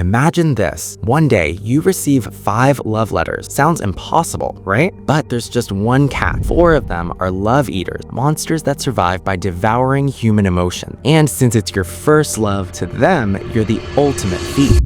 Imagine this. One day, you receive 5 love letters. Sounds impossible, right? But there's just one cat. 4 of them are love eaters, monsters that survive by devouring human emotion. And since it's your first love, to them, you're the ultimate thief.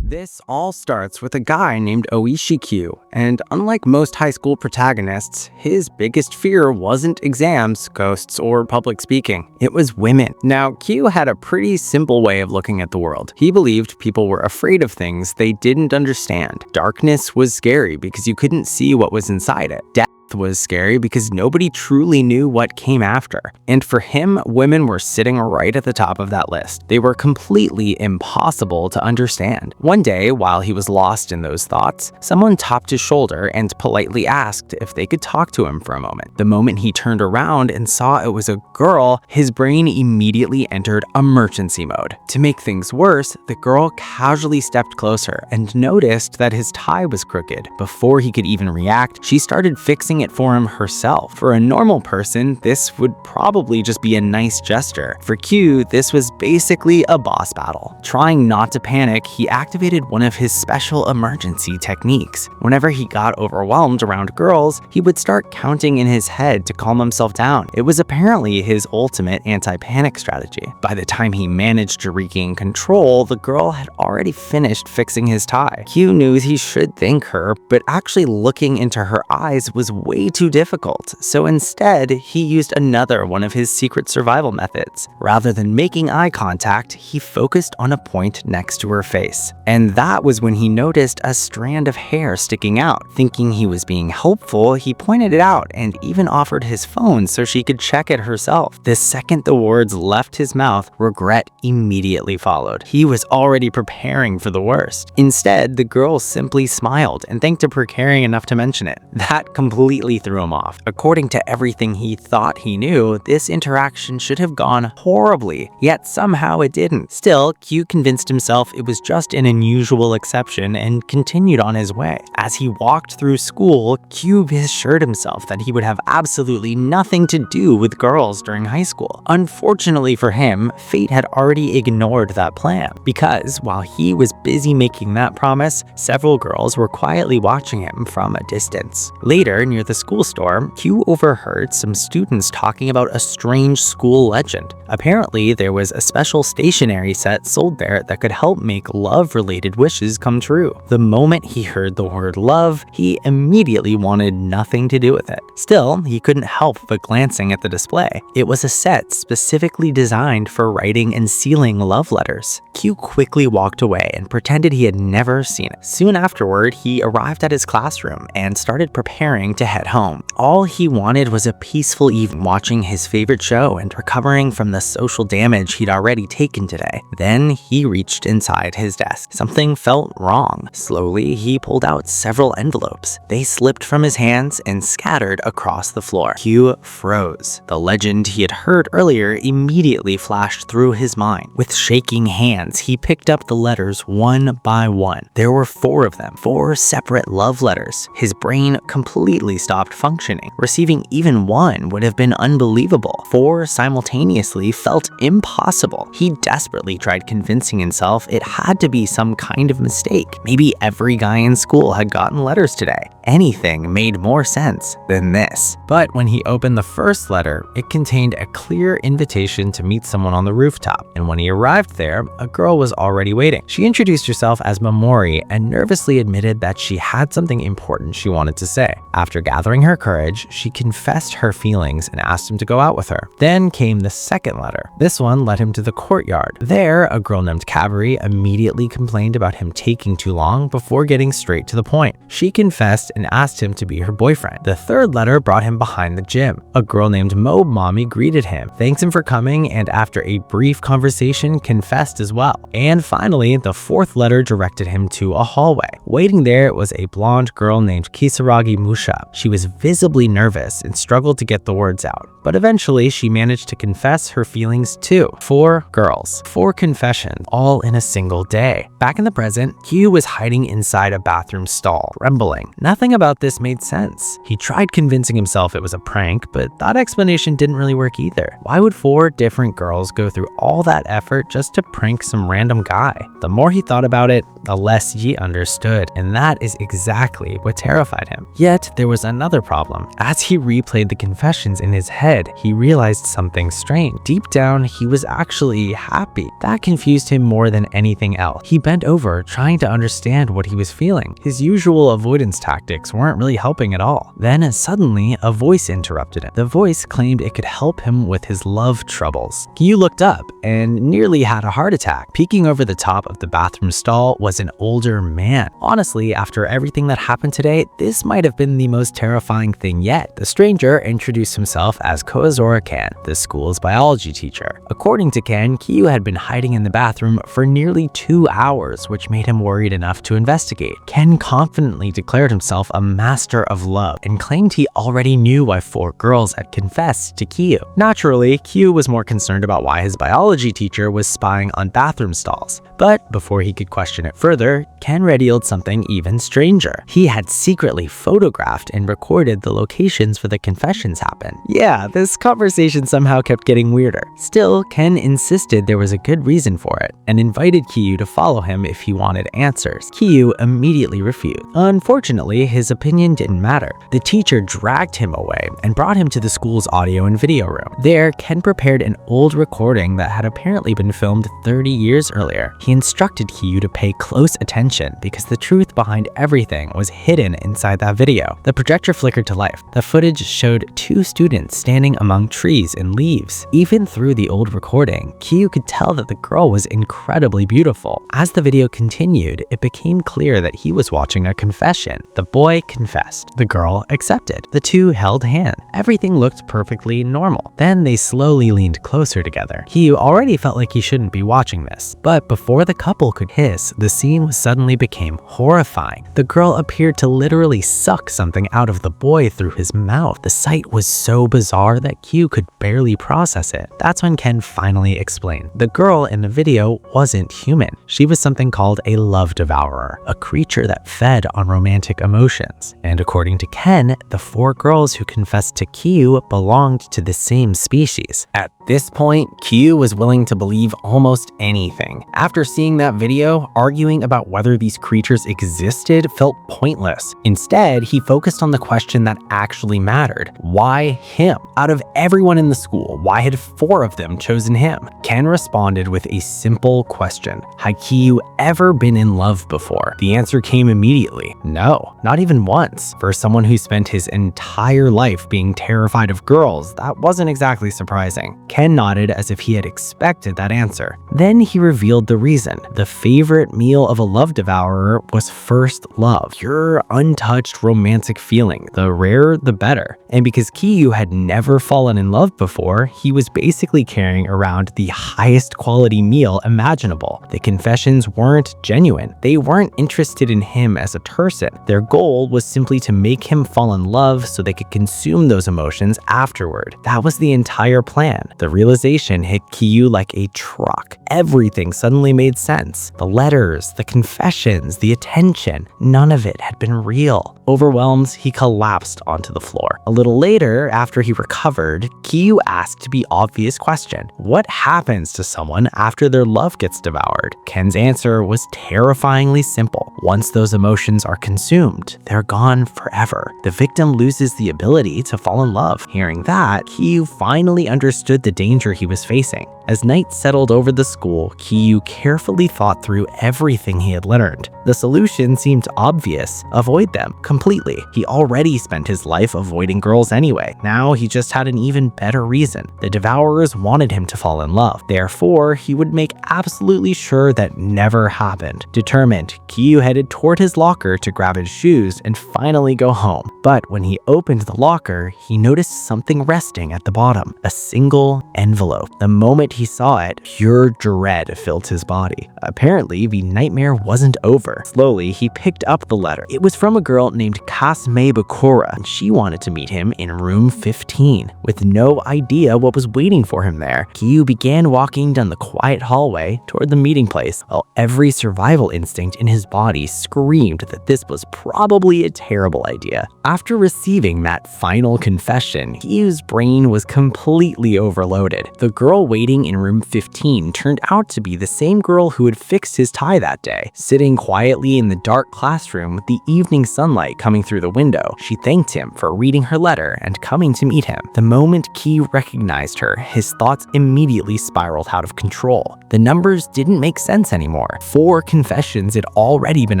This all starts with a guy named Oishi Q, and unlike most high school protagonists, his biggest fear wasn't exams, ghosts, or public speaking. It was women. Now, Q had a pretty simple way of looking at the world. He believed people were afraid of things they didn't understand. Darkness was scary because you couldn't see what was inside it. Death was scary because nobody truly knew what came after. And for him, women were sitting right at the top of that list. They were completely impossible to understand. One day, while he was lost in those thoughts, someone tapped his shoulder and politely asked if they could talk to him for a moment. The moment he turned around and saw it was a girl, his brain immediately entered emergency mode. To make things worse, the girl casually stepped closer and noticed that his tie was crooked. Before he could even react, she started fixing it for him herself. For a normal person, this would probably just be a nice gesture. For Q, this was basically a boss battle. Trying not to panic, he activated one of his special emergency techniques. Whenever he got overwhelmed around girls, he would start counting in his head to calm himself down. It was apparently his ultimate anti-panic strategy. By the time he managed to regain control, the girl had already finished fixing his tie. Q knew he should thank her, but actually looking into her eyes was way too difficult, so instead, he used another one of his secret survival methods. Rather than making eye contact, he focused on a point next to her face. And that was when he noticed a strand of hair sticking out. Thinking he was being helpful, he pointed it out and even offered his phone so she could check it herself. The second the words left his mouth, regret immediately followed. He was already preparing for the worst. Instead, the girl simply smiled and thanked him for caring enough to mention it. That completely threw him off. According to everything he thought he knew, this interaction should have gone horribly, yet somehow it didn't. Still, Q convinced himself it was just an unusual exception and continued on his way. As he walked through school, Q assured himself that he would have absolutely nothing to do with girls during high school. Unfortunately for him, fate had already ignored that plan, because while he was busy making that promise, several girls were quietly watching him from a distance. Later, near the school store, Q overheard some students talking about a strange school legend. Apparently, there was a special stationery set sold there that could help make love-related wishes come true. The moment he heard the word love, he immediately wanted nothing to do with it. Still, he couldn't help but glancing at the display. It was a set specifically designed for writing and sealing love letters. Q quickly walked away and pretended he had never seen it. Soon afterward, he arrived at his classroom and started preparing to head home. All he wanted was a peaceful evening watching his favorite show and recovering from the social damage he'd already taken today. Then he reached inside his desk. Something felt wrong. Slowly, he pulled out several envelopes. They slipped from his hands and scattered across the floor. Q froze. The legend he had heard earlier immediately flashed through his mind. With shaking hands, he picked up the letters one by one. There were 4 of them, 4 separate love letters. His brain completely stopped functioning. Receiving even one would have been unbelievable. 4 simultaneously felt impossible. He desperately tried convincing himself it had to be some kind of mistake. Maybe every guy in school had gotten letters today. Anything made more sense than this. But when he opened the first letter, it contained a clear invitation to meet someone on the rooftop. And when he arrived there, a girl was already waiting. She introduced herself as Momori and nervously admitted that she had something important she wanted to say. After gathering her courage, she confessed her feelings and asked him to go out with her. Then came the second letter. This one led him to the courtyard. There, a girl named Cavalry immediately complained about him taking too long before getting straight to the point. She confessed and asked him to be her boyfriend. The third letter brought him behind the gym. A girl named Mobe Mommy greeted him, thanked him for coming, and after a brief conversation, confessed as well. And finally, the fourth letter directed him to a hallway. Waiting there was a blonde girl named Kisaragi Musha. She was visibly nervous and struggled to get the words out, but eventually she managed to confess her feelings too. 4 girls, 4 confessions, all in a single day. Back in the present, Kyu was hiding inside a bathroom stall, trembling. Nothing about this made sense. He tried convincing himself it was a prank, but that explanation didn't really work either. Why would 4 different girls go through all that effort just to prank some random guy? The more he thought about it, the less he understood, and that is exactly what terrified him. Yet, there was another problem. As he replayed the confessions in his head, he realized something strange. Deep down, he was actually happy. That confused him more than anything else. He bent over, trying to understand what he was feeling. His usual avoidance tactics weren't really helping at all. Then, suddenly, a voice interrupted him. The voice claimed it could help him with his love troubles. Kyu looked up and nearly had a heart attack. Peeking over the top of the bathroom stall was an older man. Honestly, after everything that happened today, this might have been the most terrifying thing yet. The stranger introduced himself as Koizora Ken, the school's biology teacher. According to Ken, Kyu had been hiding in the bathroom for nearly 2 hours, which made him worried enough to investigate. Ken confidently declared himself a master of love and claimed he already knew why 4 girls had confessed to Kyu. Naturally, Kyu was more concerned about why his biology teacher was spying on bathroom stalls. But before he could question it further, Ken revealed something even stranger. He had secretly photographed and recorded the locations where the confessions happened. Yeah, this conversation somehow kept getting weirder. Still, Ken insisted there was a good reason for it and invited Kyu to follow him if he wanted answers. Kyu immediately refused. Unfortunately, his opinion didn't matter. The teacher dragged him away and brought him to the school's audio and video room. There, Ken prepared an old recording that had apparently been filmed 30 years earlier. He instructed Kyu to pay close attention because the truth behind everything was hidden inside that video. The projector flickered to life. The footage showed 2 students standing among trees and leaves. Even through the old recording, Kyu could tell that the girl was incredibly beautiful. As the video continued, it became clear that he was watching a confession. The boy confessed. The girl accepted. The 2 held hands. Everything looked perfectly normal. Then they slowly leaned closer together. Kyu already felt like he shouldn't be watching this, but before the couple could hiss, the scene suddenly became horrifying. The girl appeared to literally suck something out of the boy through his mouth. The sight was so bizarre that Kyu could barely process it. That's when Ken finally explained. The girl in the video wasn't human. She was something called a love devourer, a creature that fed on romantic emotions. And according to Ken, the 4 girls who confessed to Kyu belonged to the same species. At this point, Kyu was willing to believe almost anything. After seeing that video, arguing about whether these creatures existed felt pointless. Instead, he focused on the question that actually mattered. Why him? Out of everyone in the school, why had 4 of them chosen him? Ken responded with a simple question. Had Kyu ever been in love before? The answer came immediately. No, not even once. For someone who spent his entire life being terrified of girls, that wasn't exactly surprising. Ken nodded as if he had expected that answer. Then he revealed the reason. The favorite meal of a love devourer was first love, pure, untouched romantic feeling. The rarer, the better. And because Kyu had never fallen in love before, he was basically carrying around the highest quality meal imaginable. The confessions weren't genuine. They weren't interested in him as a person. Their goal was simply to make him fall in love so they could consume those emotions afterward. That was the entire plan. The realization hit Kyu like a truck. Everything suddenly made sense. The letters, the confessions, the attention, none of it had been real. Overwhelmed, he collapsed onto the floor. A little later, after he recovered, Kyu asked the obvious question. What happens to someone after their love gets devoured? Ken's answer was terrifyingly simple. Once those emotions are consumed, they're gone forever. The victim loses the ability to fall in love. Hearing that, Kyu finally understood the danger he was facing. As night settled over the school, Kyu carefully thought through everything he had learned. The solution seemed obvious. Avoid them completely. He already spent his life avoiding girls anyway. Now he just had an even better reason. The Devourers wanted him to fall in love. Therefore, he would make absolutely sure that never happened. Determined, Kyu headed toward his locker to grab his shoes and finally go home. But when he opened the locker, he noticed something resting at the bottom. A single envelope. The moment he saw it, pure dread filled his body. Apparently, the nightmare wasn't over. Slowly, he picked up the letter. It was from a girl named Kasme Bakura, and she wanted to meet him in room 15. With no idea what was waiting for him there, Kyu began walking down the quiet hallway toward the meeting place, while every survival instinct in his body screamed that this was probably a terrible idea. After receiving that final confession, Kyu's brain was completely overloaded. The girl waiting in room 15 turned out to be the same girl who had fixed his tie that day. Sitting quietly in the dark classroom with the evening sunlight coming through the window, she thanked him for reading her letter and coming to meet him. The moment Kyu recognized her, his thoughts immediately spiraled out of control. The numbers didn't make sense anymore. 4 confessions had already been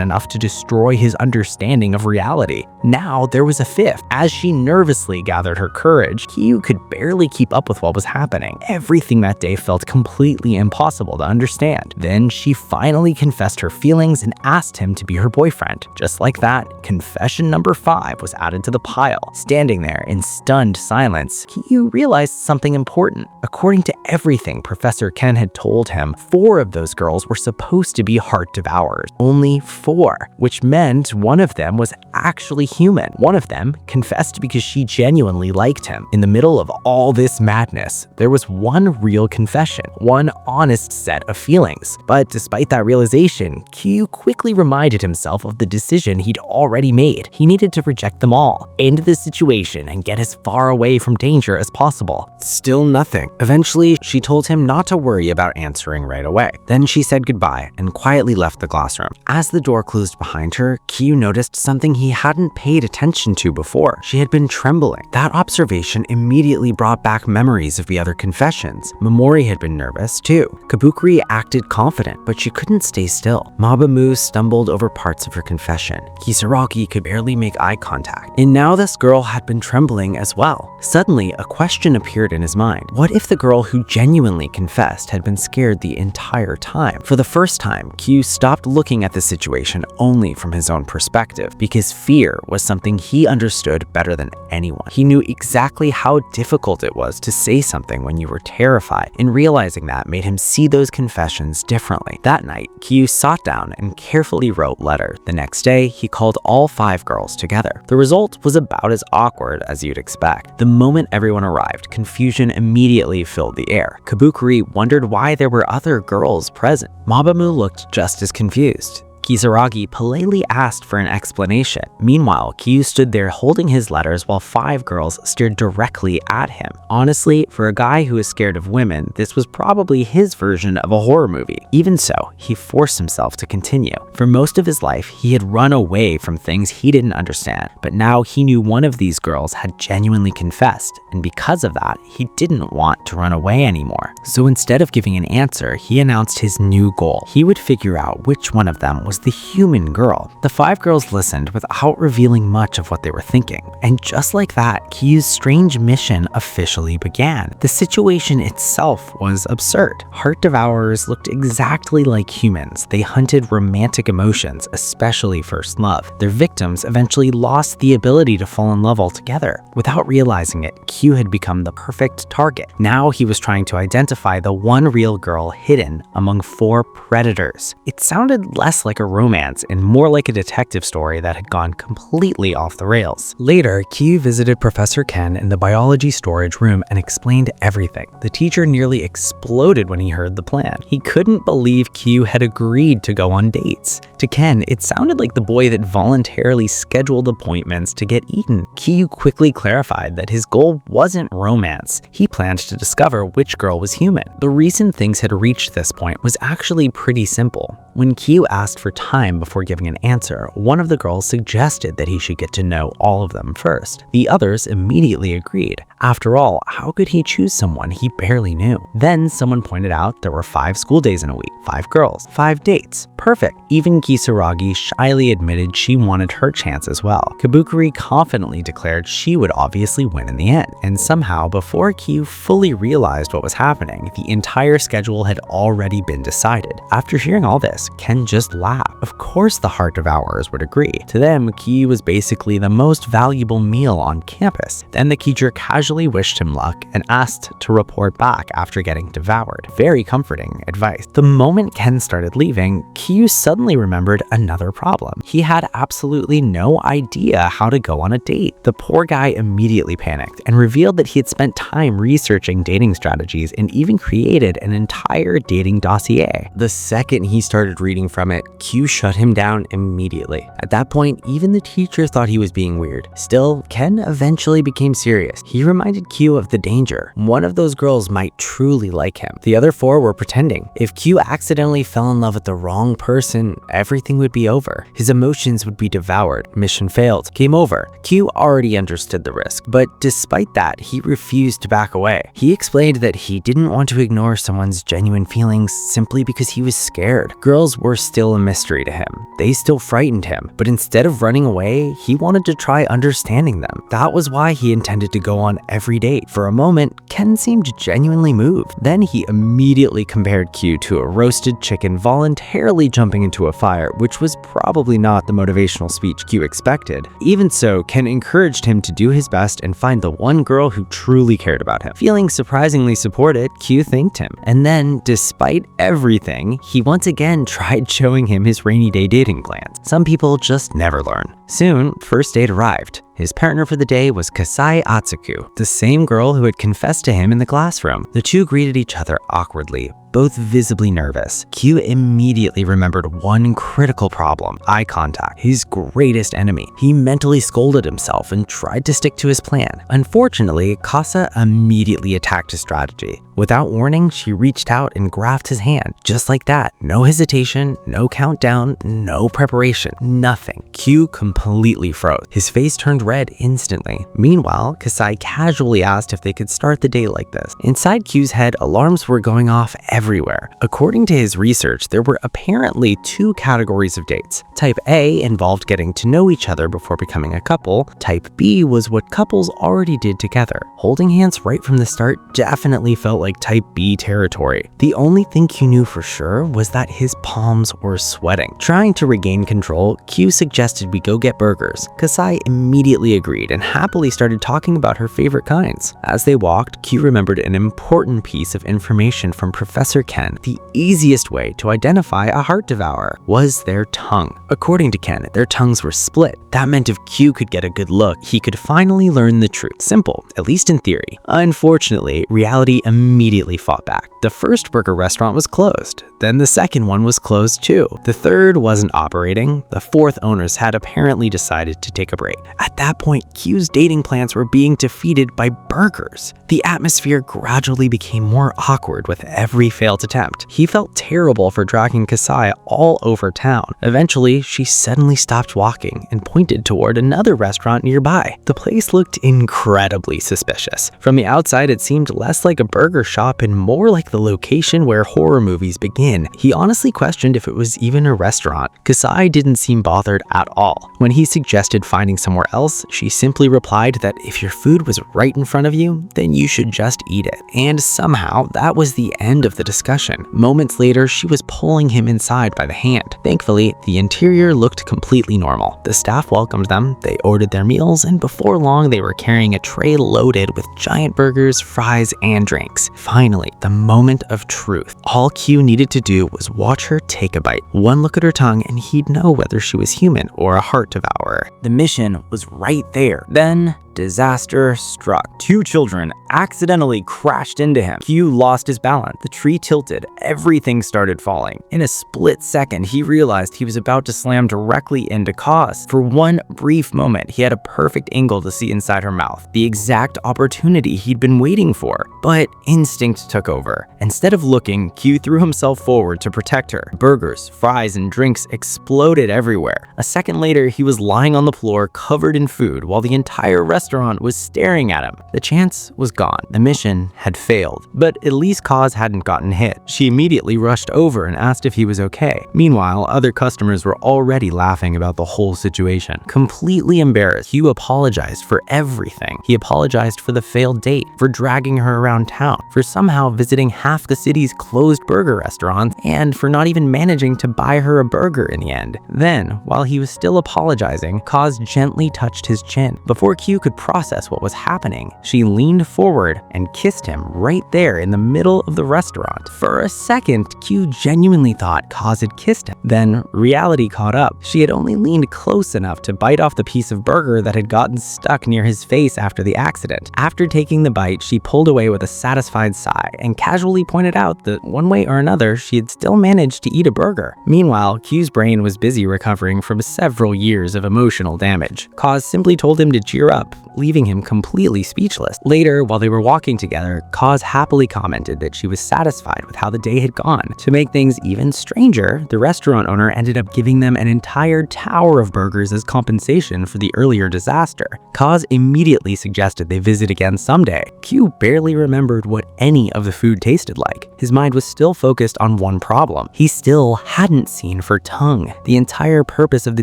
enough to destroy his understanding of reality. Now there was a 5th. As she nervously gathered her courage, Kyu could barely keep up with what was happening. Everything that day felt completely impossible to understand. Then she finally confessed her feelings and asked him to be her boyfriend. Just like that, confession number 5 was added to the pile. Standing there in stunned silence, Kyu realized something important. According to everything Professor Ken had told him, 4 of those girls were supposed to be heart devourers. Only 4, which meant one of them was actually human. One of them confessed because she genuinely liked him. In the middle of all this madness, there was one real confession, one honest set of feelings. But despite that realization, Kyu quickly reminded himself of the decision he'd already made. He needed to reject them all, end the situation, and get as far away from danger as possible. Still nothing. Eventually, she told him not to worry about answering right away. Then she said goodbye and quietly left the classroom. As the door closed behind her, Kyu noticed something he hadn't paid attention to before. She had been trembling. That observation immediately brought back memories of the other confessions. Momori had been nervous too. Kabukuri acted confident, but she couldn't stay still. Mabamu stumbled over parts of her confession. Kisaragi could barely make eye contact. And now this girl had been trembling as well. Suddenly, a question appeared in his mind. What if the girl who genuinely confessed had been scared the entire time? For the first time, Kyu stopped looking at the situation only from his own perspective, because fear was something he understood better than anyone. He knew exactly how difficult it was to say something when you were terrified, and realizing that made him see those confessions differently. That night, Kyu sat down and carefully wrote letters. The next day, he called all 5 girls together. The result was about as awkward as you'd expect. The moment everyone arrived, confusion immediately filled the air. Kabukuri wondered why there were other girls present. Mabamu looked just as confused. Kisaragi politely asked for an explanation. Meanwhile, Kyu stood there holding his letters while 5 girls stared directly at him. Honestly, for a guy who is scared of women, this was probably his version of a horror movie. Even so, he forced himself to continue. For most of his life, he had run away from things he didn't understand, but now he knew one of these girls had genuinely confessed, and because of that, he didn't want to run away anymore. So instead of giving an answer, he announced his new goal. He would figure out which one of them was the human girl. The 5 girls listened without revealing much of what they were thinking. And just like that, Kyu's strange mission officially began. The situation itself was absurd. Heart devourers looked exactly like humans. They hunted romantic emotions, especially first love. Their victims eventually lost the ability to fall in love altogether. Without realizing it, Kyu had become the perfect target. Now he was trying to identify the one real girl hidden among 4 predators. It sounded less like a romance and more like a detective story that had gone completely off the rails. Later, Kyu visited Professor Ken in the biology storage room and explained everything. The teacher nearly exploded when he heard the plan. He couldn't believe Kyu had agreed to go on dates. To Ken, it sounded like the boy that voluntarily scheduled appointments to get eaten. Kyu quickly clarified that his goal wasn't romance. He planned to discover which girl was human. The reason things had reached this point was actually pretty simple. When Kyu asked for time before giving an answer, one of the girls suggested that he should get to know all of them first. The others immediately agreed. After all, how could he choose someone he barely knew? Then someone pointed out there were 5 school days in a week, 5 girls, 5 dates. Perfect. Even Kisaragi shyly admitted she wanted her chance as well. Kabukuri confidently declared she would obviously win in the end. And somehow, before Kyu fully realized what was happening, the entire schedule had already been decided. After hearing all this, Ken just laughed. trap. Of course the heart devourers would agree. To them, Kyu was basically the most valuable meal on campus. Then the teacher casually wished him luck and asked to report back after getting devoured. Very comforting advice. The moment Ken started leaving, Kyu suddenly remembered another problem. He had absolutely no idea how to go on a date. The poor guy immediately panicked and revealed that he had spent time researching dating strategies and even created an entire dating dossier. The second he started reading from it, Kyu shut him down immediately. At that point, even the teacher thought he was being weird. Still, Ken eventually became serious. He reminded Kyu of the danger. One of those girls might truly like him. The other four were pretending. If Kyu accidentally fell in love with the wrong person, everything would be over. His emotions would be devoured. Mission failed. Game over. Kyu already understood the risk, but despite that, he refused to back away. He explained that he didn't want to ignore someone's genuine feelings simply because he was scared. Girls were still a mystery to him. They still frightened him, but instead of running away, he wanted to try understanding them. That was why he intended to go on every date. For a moment, Ken seemed genuinely moved. Then he immediately compared Kyu to a roasted chicken voluntarily jumping into a fire, which was probably not the motivational speech Kyu expected. Even so, Ken encouraged him to do his best and find the one girl who truly cared about him. Feeling surprisingly supported, Kyu thanked him. And then, despite everything, he once again tried showing him his rainy day dating plans. Some people just never learn. Soon, first date arrived. His partner for the day was Kasai Atsuku, the same girl who had confessed to him in the classroom. The two greeted each other awkwardly, both visibly nervous. Kyu immediately remembered one critical problem: eye contact, his greatest enemy. He mentally scolded himself and tried to stick to his plan. Unfortunately, Kasa immediately attacked his strategy. Without warning, she reached out and grabbed his hand. Just like that. No hesitation, no countdown, no preparation, nothing. Kyu completely froze. His face turned red instantly. Meanwhile, Kasai casually asked if they could start the day like this. Inside Kyu's head, alarms were going off everywhere. According to his research, there were apparently two categories of dates. Type A involved getting to know each other before becoming a couple. Type B was what couples already did together. Holding hands right from the start definitely felt like Type B territory. The only thing Kyu knew for sure was that his palms were sweating. Trying to regain control, Kyu suggested we go get burgers. Kasai immediately agreed and happily started talking about her favorite kinds. As they walked, Kyu remembered an important piece of information from Professor Ken. The easiest way to identify a heart devourer was their tongue. According to Ken, their tongues were split. That meant if Kyu could get a good look, he could finally learn the truth. Simple, at least in theory. Unfortunately, reality immediately fought back. The first burger restaurant was closed. Then the second one was closed too. The third wasn't operating. The fourth owners had apparently decided to take a break. At that point, Kyu's dating plans were being defeated by burgers. The atmosphere gradually became more awkward with every failed attempt. He felt terrible for dragging Kasai all over town. Eventually, she suddenly stopped walking and pointed toward another restaurant nearby. The place looked incredibly suspicious. From the outside, it seemed less like a burger shop and more like the location where horror movies begin. He honestly questioned if it was even a restaurant. Kasai didn't seem bothered at all. When he suggested finding somewhere else, she simply replied that if your food was right in front of you, then you should just eat it. And somehow, that was the end of the discussion. Moments later, she was pulling him inside by the hand. Thankfully, the interior looked completely normal. The staff welcomed them, they ordered their meals, and before long, they were carrying a tray loaded with giant burgers, fries, and drinks. Finally, the moment of truth. All Kyu needed to do was watch her take a bite. One look at her tongue and he'd know whether she was human or a heart devourer. The mission was right there. Then, disaster struck. Two children accidentally crashed into him. Kyu lost his balance. The tree tilted. Everything started falling. In a split second, he realized he was about to slam directly into Cause. For one brief moment, he had a perfect angle to see inside her mouth. The exact opportunity he'd been waiting for. But instinct took over. Instead of looking, Kyu threw himself forward to protect her. Burgers, fries, and drinks exploded everywhere. A second later, he was lying on the floor covered in food while the entire restaurant restaurant was staring at him. The chance was gone. The mission had failed. But at least Kaz hadn't gotten hit. She immediately rushed over and asked if he was okay. Meanwhile, other customers were already laughing about the whole situation. Completely embarrassed, Hugh apologized for everything. He apologized for the failed date, for dragging her around town, for somehow visiting half the city's closed burger restaurants, and for not even managing to buy her a burger in the end. Then, while he was still apologizing, Kaz gently touched his chin. Before Q could process what was happening, she leaned forward and kissed him right there in the middle of the restaurant. For a second, Q genuinely thought Kaz had kissed him. Then reality caught up. She had only leaned close enough to bite off the piece of burger that had gotten stuck near his face after the accident. After taking the bite, she pulled away with a satisfied sigh and casually pointed out that one way or another, she had still managed to eat a burger. Meanwhile, Q's brain was busy recovering from several years of emotional damage. Kaz simply told him to cheer up, leaving him completely speechless. Later, while they were walking together, Kaz happily commented that she was satisfied with how the day had gone. To make things even stranger, the restaurant owner ended up giving them an entire tower of burgers as compensation for the earlier disaster. Kaz immediately suggested they visit again someday. Q barely remembered what any of the food tasted like. His mind was still focused on one problem. He still hadn't seen her tongue. The entire purpose of the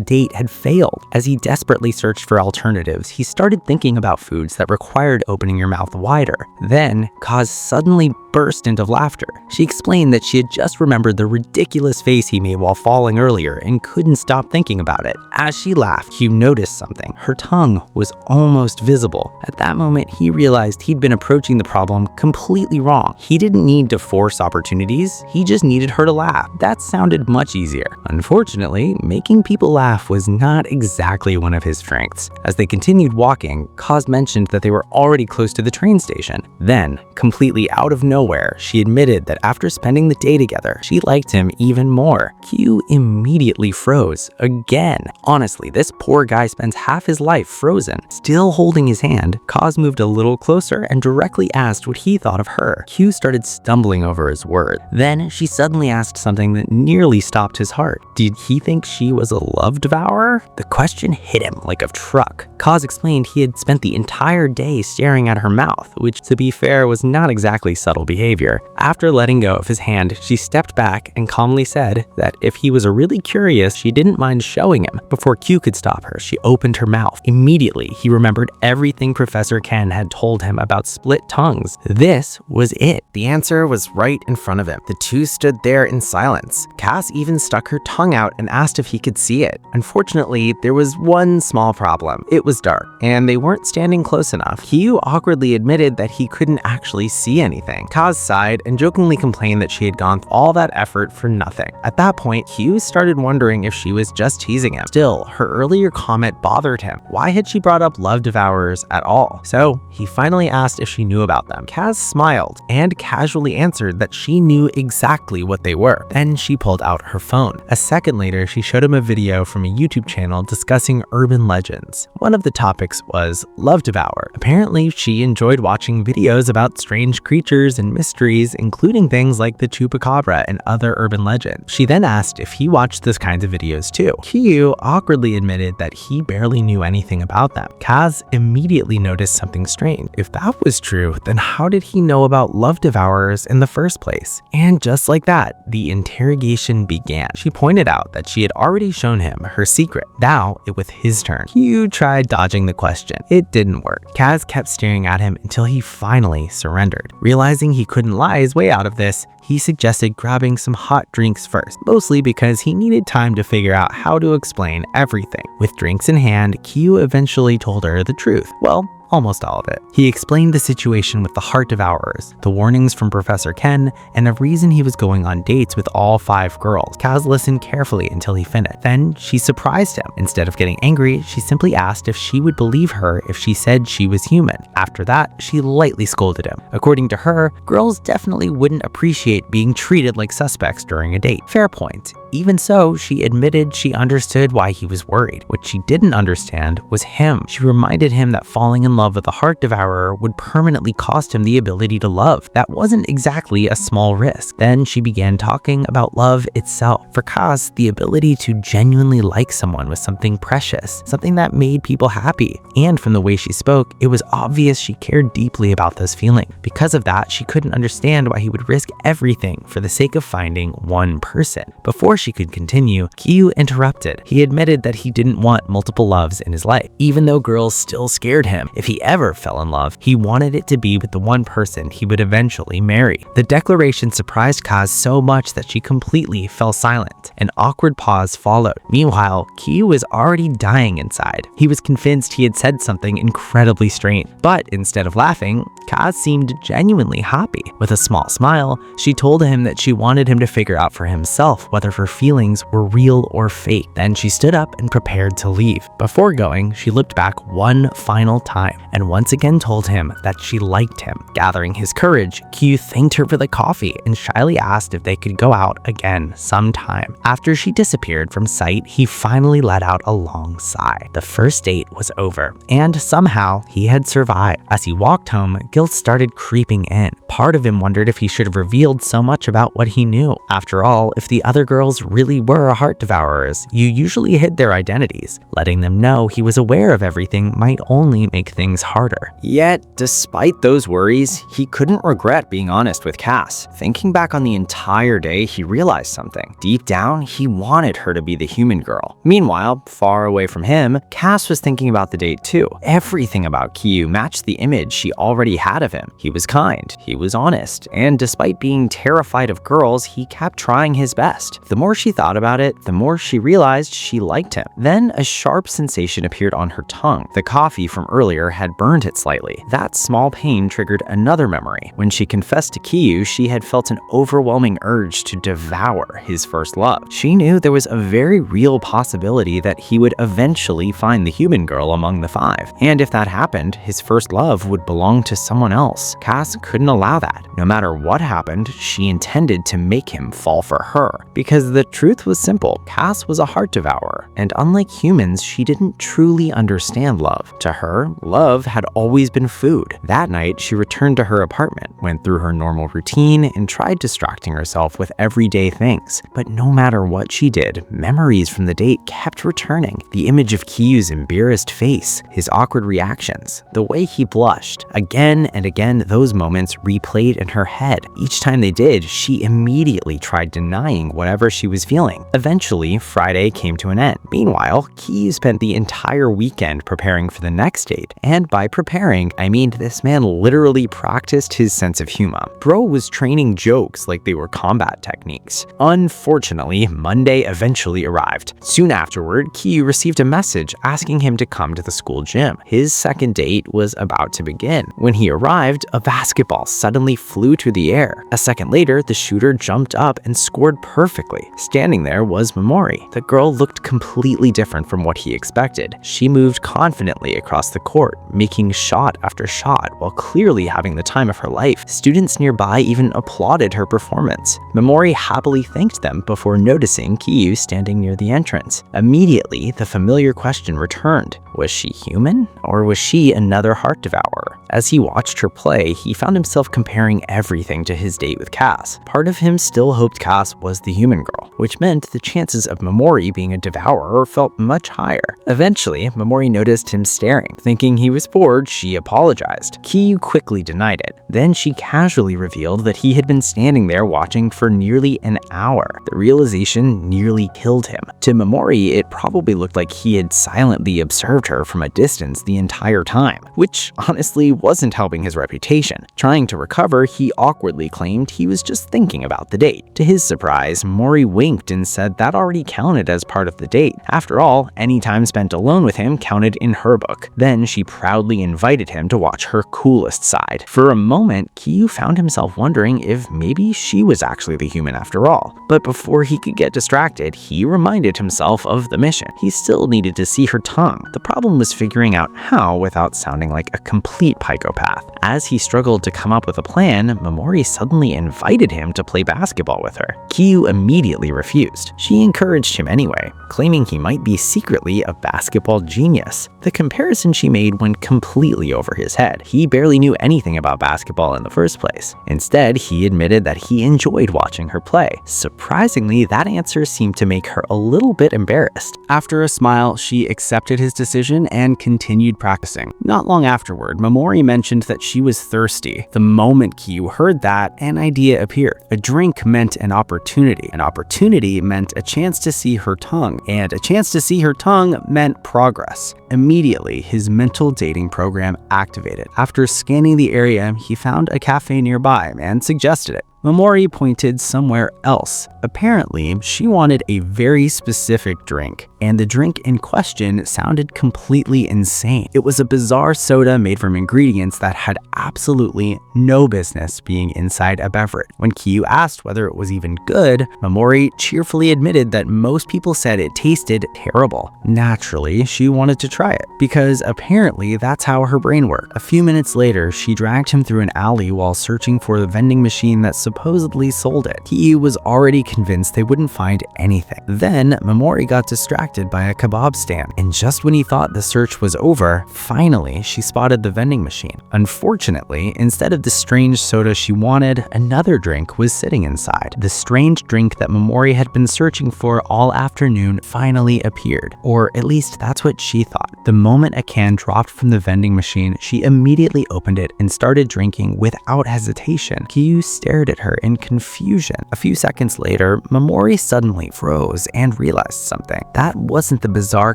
date had failed. As he desperately searched for alternatives, he started thinking about foods that required opening your mouth wider. Then, Kaz suddenly burst into laughter. She explained that she had just remembered the ridiculous face he made while falling earlier and couldn't stop thinking about it. As she laughed, Hugh noticed something. Her tongue was almost visible. At that moment, he realized he'd been approaching the problem completely wrong. He didn't need to force opportunities, he just needed her to laugh. That sounded much easier. Unfortunately, making people laugh was not exactly one of his strengths. As they continued walking, Kaz mentioned that they were already close to the train station. Then, completely out of nowhere, she admitted that after spending the day together, she liked him even more. Q immediately froze again. Honestly, this poor guy spends half his life frozen. Still holding his hand, Kaz moved a little closer and directly asked what he thought of her. Q started stumbling over his words. Then she suddenly asked something that nearly stopped his heart. Did he think she was a love devourer? The question hit him like a truck. Kaz explained he had spent the entire day staring at her mouth, which, to be fair, was not exactly subtle behavior. After letting go of his hand, she stepped back and calmly said that if he was really curious, she didn't mind showing him. Before Q could stop her, she opened her mouth. Immediately, he remembered everything Professor Ken had told him about split tongues. This was it. The answer was right in front of him. The two stood there in silence. Cass even stuck her tongue out and asked if he could see it. Unfortunately, there was one small problem. It was dark, and they weren't standing close enough. Hugh awkwardly admitted that he couldn't actually see anything. Kaz sighed and jokingly complained that she had gone through all that effort for nothing. At that point, Hugh started wondering if she was just teasing him. Still, her earlier comment bothered him. Why had she brought up Love Devourers at all? So, he finally asked if she knew about them. Kaz smiled and casually answered that she knew exactly what they were. Then she pulled out her phone. A second later, she showed him a video from a YouTube channel discussing urban legends. One of the topics was Love Devourer. Apparently, she enjoyed watching videos about strange creatures and mysteries, including things like the chupacabra and other urban legends. She then asked if he watched those kinds of videos too. Q awkwardly admitted that he barely knew anything about them. Kaz immediately noticed something strange. If that was true, then how did he know about Love Devourers in the first place? And just like that, the interrogation began. She pointed out that she had already shown him her secret. Now it was his turn. Q tried dodging the question. It didn't work. Kaz kept staring at him until he finally surrendered. Realizing he couldn't lie his way out of this, he suggested grabbing some hot drinks first, mostly because he needed time to figure out how to explain everything. With drinks in hand, Q eventually told her the truth. Well, almost all of it. He explained the situation with the heart devourers, the warnings from Professor Ken, and the reason he was going on dates with all 5 girls. Kaz listened carefully until he finished. Then she surprised him. Instead of getting angry, she simply asked if she would believe her if she said she was human. After that, she lightly scolded him. According to her, girls definitely wouldn't appreciate being treated like suspects during a date. Fair point. Even so, she admitted she understood why he was worried. What she didn't understand was him. She reminded him that falling in love with a heart devourer would permanently cost him the ability to love. That wasn't exactly a small risk. Then she began talking about love itself. For Kaz, the ability to genuinely like someone was something precious, something that made people happy. And from the way she spoke, it was obvious she cared deeply about this feeling. Because of that, she couldn't understand why he would risk everything for the sake of finding one person. Before she could continue, Kyu interrupted. He admitted that he didn't want multiple loves in his life. Even though girls still scared him, if he ever fell in love, he wanted it to be with the one person he would eventually marry. The declaration surprised Kaz so much that she completely fell silent. An awkward pause followed. Meanwhile, Kyu was already dying inside. He was convinced he had said something incredibly strange. But instead of laughing, Kaz seemed genuinely happy. With a small smile, she told him that she wanted him to figure out for himself whether her feelings were real or fake. Then she stood up and prepared to leave. Before going, she looked back one final time and once again told him that she liked him. Gathering his courage, Kyu thanked her for the coffee and shyly asked if they could go out again sometime. After she disappeared from sight, he finally let out a long sigh. The first date was over, and somehow he had survived. As he walked home, guilt started creeping in. Part of him wondered if he should have revealed so much about what he knew. After all, if the other girls really were heart devourers, you usually hid their identities. Letting them know he was aware of everything might only make things harder. Yet, despite those worries, he couldn't regret being honest with Cass. Thinking back on the entire day, he realized something. Deep down, he wanted her to be the human girl. Meanwhile, far away from him, Cass was thinking about the date too. Everything about Kyu matched the image she already had of him. He was kind, he was honest, and despite being terrified of girls, he kept trying his best. The more she thought about it, the more she realized she liked him. Then a sharp sensation appeared on her tongue. The coffee from earlier had burned it slightly. That small pain triggered another memory. When she confessed to Kyu, she had felt an overwhelming urge to devour his first love. She knew there was a very real possibility that he would eventually find the human girl among the five. And if that happened, his first love would belong to someone else. Cass couldn't allow that. No matter what happened, she intended to make him fall for her. Because the truth was simple, Cass was a heart devourer, and unlike humans, she didn't truly understand love. To her, love had always been food. That night, she returned to her apartment, went through her normal routine, and tried distracting herself with everyday things. But no matter what she did, memories from the date kept returning. The image of Kyu's embarrassed face, his awkward reactions, the way he blushed. Again and again, those moments replayed in her head. Each time they did, she immediately tried denying whatever she was feeling. Eventually, Friday came to an end. Meanwhile, Kyu spent the entire weekend preparing for the next date. And by preparing, I mean this man literally practiced his sense of humor. Bro was training jokes like they were combat techniques. Unfortunately, Monday eventually arrived. Soon afterward, Kyu received a message asking him to come to the school gym. His second date was about to begin. When he arrived, a basketball suddenly flew through the air. A second later, the shooter jumped up and scored perfectly. Standing there was Momori. The girl looked completely different from what he expected. She moved confidently across the court, making shot after shot while clearly having the time of her life. Students nearby even applauded her performance. Momori happily thanked them before noticing Kyu standing near the entrance. Immediately, the familiar question returned. Was she human, or was she another heart devourer? As he watched her play, he found himself comparing everything to his date with Cass. Part of him still hoped Cass was the human girl, which meant the chances of Momori being a devourer felt much higher. Eventually, Momori noticed him staring. Thinking he was bored, she apologized. Kyu quickly denied it. Then she casually revealed that he had been standing there watching for nearly an hour. The realization nearly killed him. To Momori, it probably looked like he had silently observed her from a distance the entire time, which honestly wasn't helping his reputation. Trying to recover, he awkwardly claimed he was just thinking about the date. To his surprise, Mori winked and said that already counted as part of the date. After all, any time spent alone with him counted in her book. Then she proudly invited him to watch her coolest side. For a moment, Kyu found himself wondering if maybe she was actually the human after all. But before he could get distracted, he reminded himself of the mission. He still needed to see her tongue. The problem was figuring out how without sounding like a complete psychopath. As he struggled to come up with a plan, Momori suddenly invited him to play basketball with her. Kyu immediately refused. She encouraged him anyway, claiming he might be secretly a basketball genius. The comparison she made went completely over his head. He barely knew anything about basketball in the first place. Instead, he admitted that he enjoyed watching her play. Surprisingly, that answer seemed to make her a little bit embarrassed. After a smile, she accepted his decision and continued practicing. Not long afterward, Momori mentioned that she was thirsty. The moment Kyu heard that, an idea appeared. A drink meant an opportunity. An opportunity meant a chance to see her tongue, and a chance to see her tongue meant progress. Immediately, his mental dating program activated. After scanning the area, he found a cafe nearby and suggested it. Momori pointed somewhere else. Apparently, she wanted a very specific drink, and the drink in question sounded completely insane. It was a bizarre soda made from ingredients that had absolutely no business being inside a beverage. When Kyu asked whether it was even good, Momori cheerfully admitted that most people said it tasted terrible. Naturally, she wanted to try it, because apparently that's how her brain worked. A few minutes later, she dragged him through an alley while searching for the vending machine that supposedly sold it. Kyu was already convinced they wouldn't find anything. Then, Momori got distracted by a kebab stand, and just when he thought the search was over, finally she spotted the vending machine. Unfortunately, instead of the strange soda she wanted, another drink was sitting inside. The strange drink that Momori had been searching for all afternoon finally appeared, or at least that's what she thought. The moment a can dropped from the vending machine, she immediately opened it and started drinking without hesitation. Kyu stared at her in confusion. A few seconds later, Momori suddenly froze and realized something. That wasn't the bizarre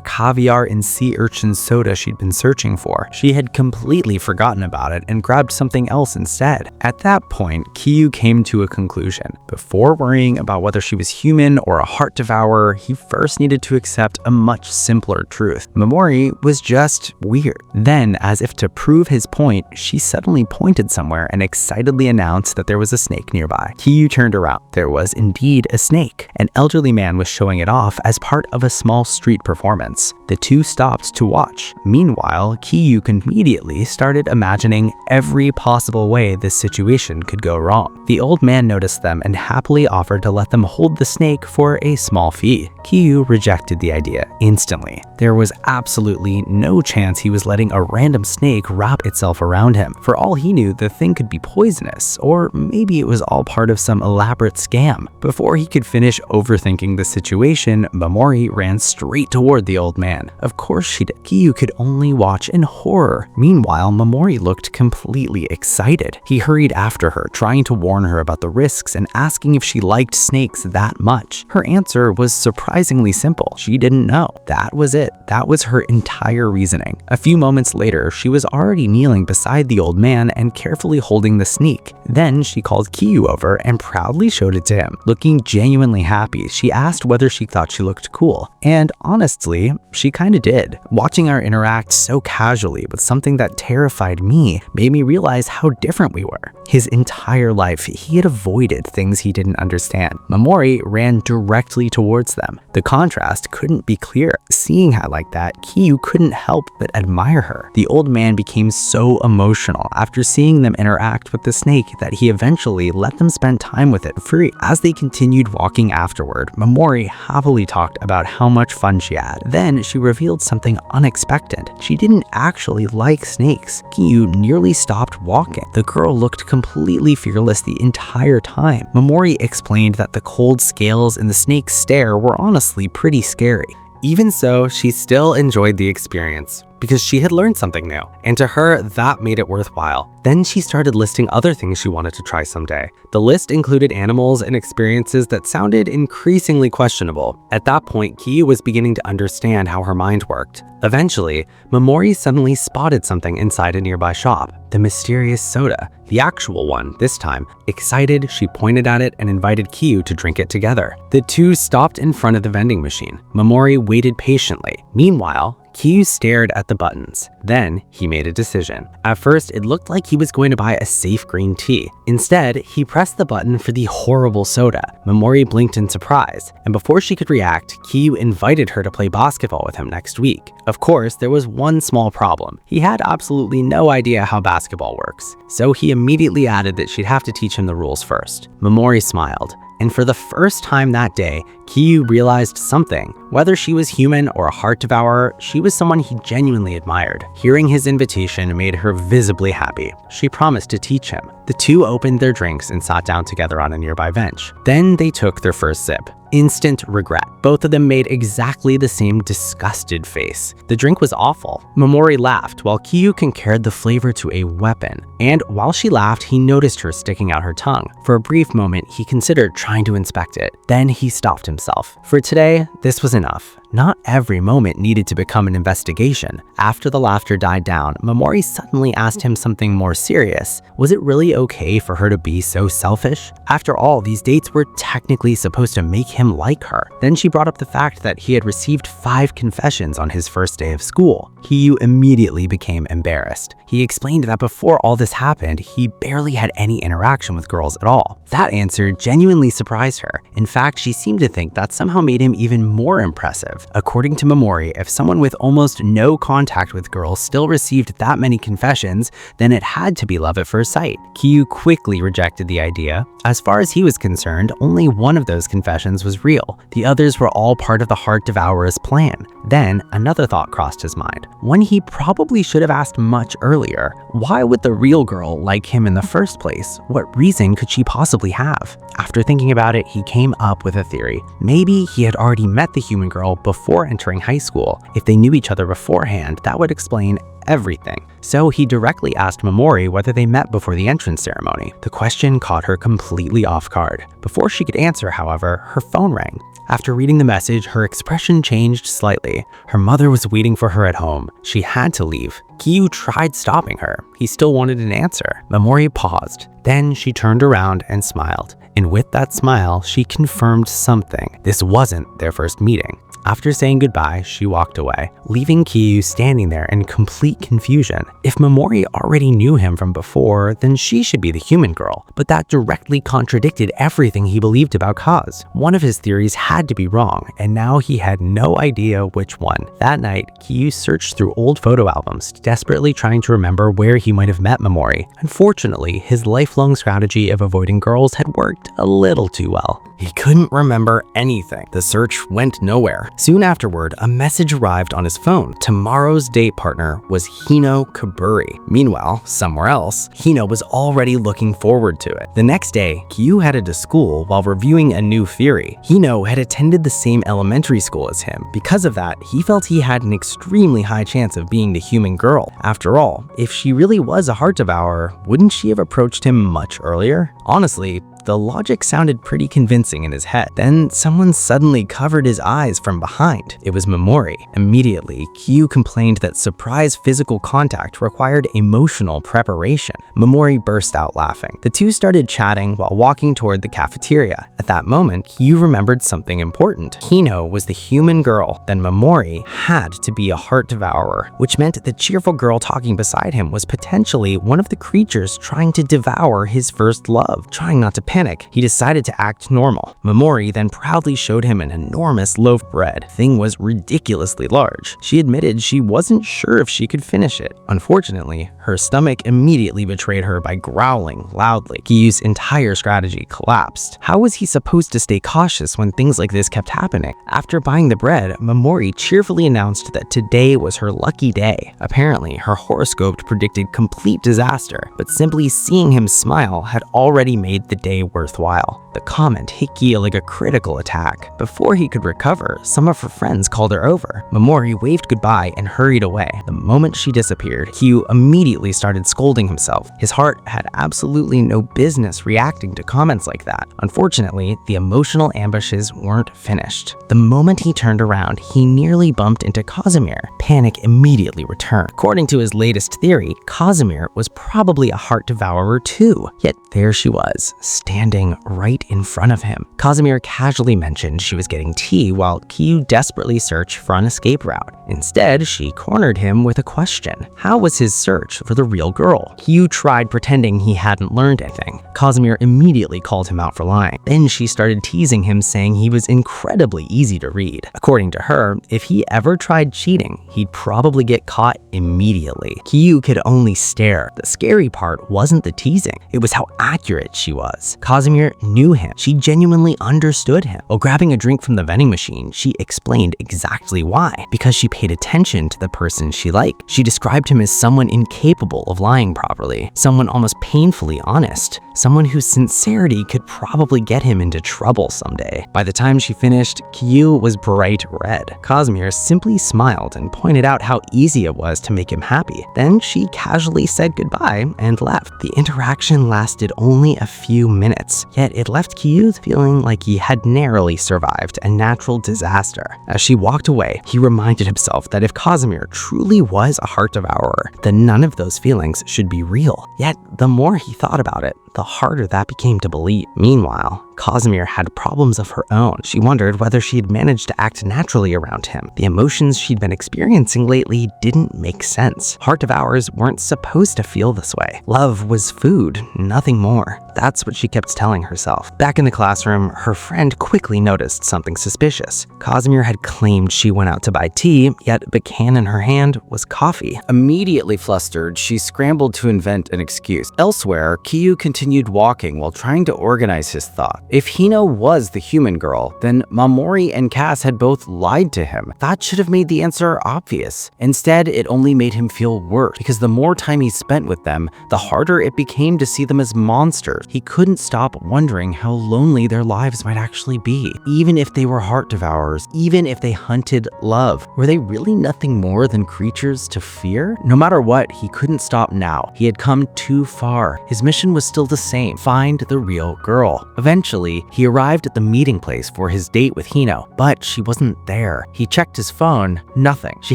caviar and sea urchin soda she'd been searching for. She had completely forgotten about it and grabbed something else instead. At that point, Kyu came to a conclusion. Before worrying about whether she was human or a heart devourer, he first needed to accept a much simpler truth. Momori was just weird. Then, as if to prove his point, she suddenly pointed somewhere and excitedly announced that there was a snake nearby. Kyu turned around. There was indeed a snake. An elderly man was showing it off as part of a small street performance. The two stopped to watch. Meanwhile, Kyu immediately started imagining every possible way this situation could go wrong. The old man noticed them and happily offered to let them hold the snake for a small fee. Kyu rejected the idea instantly. There was absolutely no chance he was letting a random snake wrap itself around him. For all he knew, the thing could be poisonous, or maybe it was all part of some elaborate scam. Before he could finish overthinking the situation, Momori ran straight toward the old man. Of course she did. Kyu could only watch in horror. Meanwhile, Momori looked completely excited. He hurried after her, trying to warn her about the risks and asking if she liked snakes that much. Her answer was surprisingly simple. She didn't know. That was it. That was her entire reasoning. A few moments later, she was already kneeling beside the old man and carefully holding the snake. Then she called Kyu over and proudly showed it to him. Looking genuinely happy, she asked whether she thought she looked cool. And honestly, she kinda did. Watching her interact so casually with something that terrified me made me realize how different we were. His entire life, he had avoided things he didn't understand. Momori ran directly towards them. The contrast couldn't be clearer. Seeing her like that, Kyu couldn't help but admire her. The old man became so emotional after seeing them interact with the snake that he eventually let them spend time with it free. As they continued walking afterward, Momori happily talked about how much fun she had. Then she revealed something unexpected. She didn't actually like snakes. Kyu nearly stopped walking. The girl looked completely fearless the entire time. Momori explained that the cold scales and the snake's stare were honestly pretty scary. Even so, she still enjoyed the experience because she had learned something new, and to her, that made it worthwhile. Then she started listing other things she wanted to try someday. The list included animals and experiences that sounded increasingly questionable. At that point, Kyu was beginning to understand how her mind worked. Eventually, Momori suddenly spotted something inside a nearby shop. The mysterious soda, the actual one this time. Excited, she pointed at it and invited Kyu to drink it together. The two stopped in front of the vending machine. Momori waited patiently. Meanwhile, Kyu stared at the buttons. Then he made a decision. At first, it looked like he was going to buy a safe green tea. Instead, he pressed the button for the horrible soda. Momori blinked in surprise, and before she could react, Kyu invited her to play basketball with him next week. Of course, there was one small problem. He had absolutely no idea how basketball works, so he immediately added that she'd have to teach him the rules first. Momori smiled, and for the first time that day, Kyu realized something. Whether she was human or a heart devourer, she was someone he genuinely admired. Hearing his invitation made her visibly happy. She promised to teach him. The two opened their drinks and sat down together on a nearby bench. Then they took their first sip. Instant regret. Both of them made exactly the same disgusted face. The drink was awful. Momori laughed while Kyu compared the flavor to a weapon. And while she laughed, he noticed her sticking out her tongue. For a brief moment, he considered trying to inspect it. Then he stopped himself. For today, this was enough. Not every moment needed to become an investigation. After the laughter died down, Momori suddenly asked him something more serious. Was it really okay for her to be so selfish? After all, these dates were technically supposed to make him like her. Then she brought up the fact that he had received 5 confessions on his first day of school. Kyu immediately became embarrassed. He explained that before all this happened, he barely had any interaction with girls at all. That answer genuinely surprised her. In fact, she seemed to think that somehow made him even more impressive. According to Momori, if someone with almost no contact with girls still received that many confessions, then it had to be love at first sight. Kyu quickly rejected the idea. As far as he was concerned, only one of those confessions was real. The others were all part of the Heart Devourer's plan. Then, another thought crossed his mind, one he probably should have asked much earlier. Why would the real girl like him in the first place? What reason could she possibly have? After thinking about it, he came up with a theory. Maybe he had already met the human girl before entering high school. If they knew each other beforehand, that would explain everything. So he directly asked Momori whether they met before the entrance ceremony. The question caught her completely off guard. Before she could answer, however, her phone rang. After reading the message, her expression changed slightly. Her mother was waiting for her at home. She had to leave. Kyu tried stopping her. He still wanted an answer. Momori paused. Then she turned around and smiled. And with that smile, she confirmed something. This wasn't their first meeting. After saying goodbye, she walked away, leaving Kyu standing there in complete confusion. If Momori already knew him from before, then she should be the human girl, but that directly contradicted everything he believed about Kaz. One of his theories had to be wrong, and now he had no idea which one. That night, Kyu searched through old photo albums, desperately trying to remember where he might have met Momori. Unfortunately, his lifelong strategy of avoiding girls had worked a little too well. He couldn't remember anything. The search went nowhere. Soon afterward, a message arrived on his phone. Tomorrow's date partner was Hino Kaburi. Meanwhile, somewhere else, Hino was already looking forward to it. The next day, Kyu headed to school while reviewing a new theory. Hino had attended the same elementary school as him. Because of that, he felt he had an extremely high chance of being the human girl. After all, if she really was a heart devourer, wouldn't she have approached him much earlier? Honestly, the logic sounded pretty convincing in his head. Then someone suddenly covered his eyes from behind. It was Momori. Immediately, Kyu complained that surprise physical contact required emotional preparation. Momori burst out laughing. The two started chatting while walking toward the cafeteria. At that moment, Kyu remembered something important. Hino was the human girl, then Momori had to be a heart devourer, which meant the cheerful girl talking beside him was potentially one of the creatures trying to devour his first love. Trying not to panic, he decided to act normal. Momori then proudly showed him an enormous loaf of bread. The thing was ridiculously large. She admitted she wasn't sure if she could finish it. Unfortunately, her stomach immediately betrayed her by growling loudly. Kyu's entire strategy collapsed. How was he supposed to stay cautious when things like this kept happening? After buying the bread, Momori cheerfully announced that today was her lucky day. Apparently, her horoscope predicted complete disaster, but simply seeing him smile had already made the day worthwhile. The comment hit Kyu like a critical attack. Before he could recover, some of her friends called her over. Momori waved goodbye and hurried away. The moment she disappeared, Kyu immediately started scolding himself. His heart had absolutely no business reacting to comments like that. Unfortunately, the emotional ambushes weren't finished. The moment he turned around, he nearly bumped into Casimir. Panic immediately returned. According to his latest theory, Casimir was probably a heart devourer too. Yet there she was, standing right right in front of him. Kazumir casually mentioned she was getting tea while Kyu desperately searched for an escape route. Instead, she cornered him with a question. How was his search for the real girl? Kyu tried pretending he hadn't learned anything. Kazumir immediately called him out for lying. Then she started teasing him, saying he was incredibly easy to read. According to her, if he ever tried cheating, he'd probably get caught immediately. Kyu could only stare. The scary part wasn't the teasing, it was how accurate she was. Kazumir knew him. She genuinely understood him. While grabbing a drink from the vending machine, she explained exactly why. Because she paid attention to the person she liked. She described him as someone incapable of lying properly, someone almost painfully honest, someone whose sincerity could probably get him into trouble someday. By the time she finished, Kyu was bright red. Kazumir simply smiled and pointed out how easy it was to make him happy. Then she casually said goodbye and left. The interaction lasted only a few minutes, yet it left Kyu feeling like he had narrowly survived a natural disaster. As she walked away, he reminded himself that if Kazumir truly was a heart devourer, then none of those feelings should be real. Yet, the more he thought about it, the harder that became to believe. Meanwhile, Kazumir had problems of her own. She wondered whether she had managed to act naturally around him. The emotions she'd been experiencing lately didn't make sense. Heart devourers weren't supposed to feel this way. Love was food, nothing more. That's what she kept telling herself. Back in the classroom, her friend quickly noticed something suspicious. Kazumir had claimed she went out to buy tea, yet the can in her hand was coffee. Immediately flustered, she scrambled to invent an excuse. Elsewhere, Kyu continued walking while trying to organize his thoughts. If Hino was the human girl, then Mamori and Cass had both lied to him. That should have made the answer obvious. Instead, it only made him feel worse, because the more time he spent with them, the harder it became to see them as monsters. He couldn't stop wondering how lonely their lives might actually be. Even if they were heart devourers, even if they hunted love, were they really nothing more than creatures to fear? No matter what, he couldn't stop now. He had come too far. His mission was still the same: find the real girl. Eventually, he arrived at the meeting place for his date with Hino, but she wasn't there. He checked his phone, nothing. She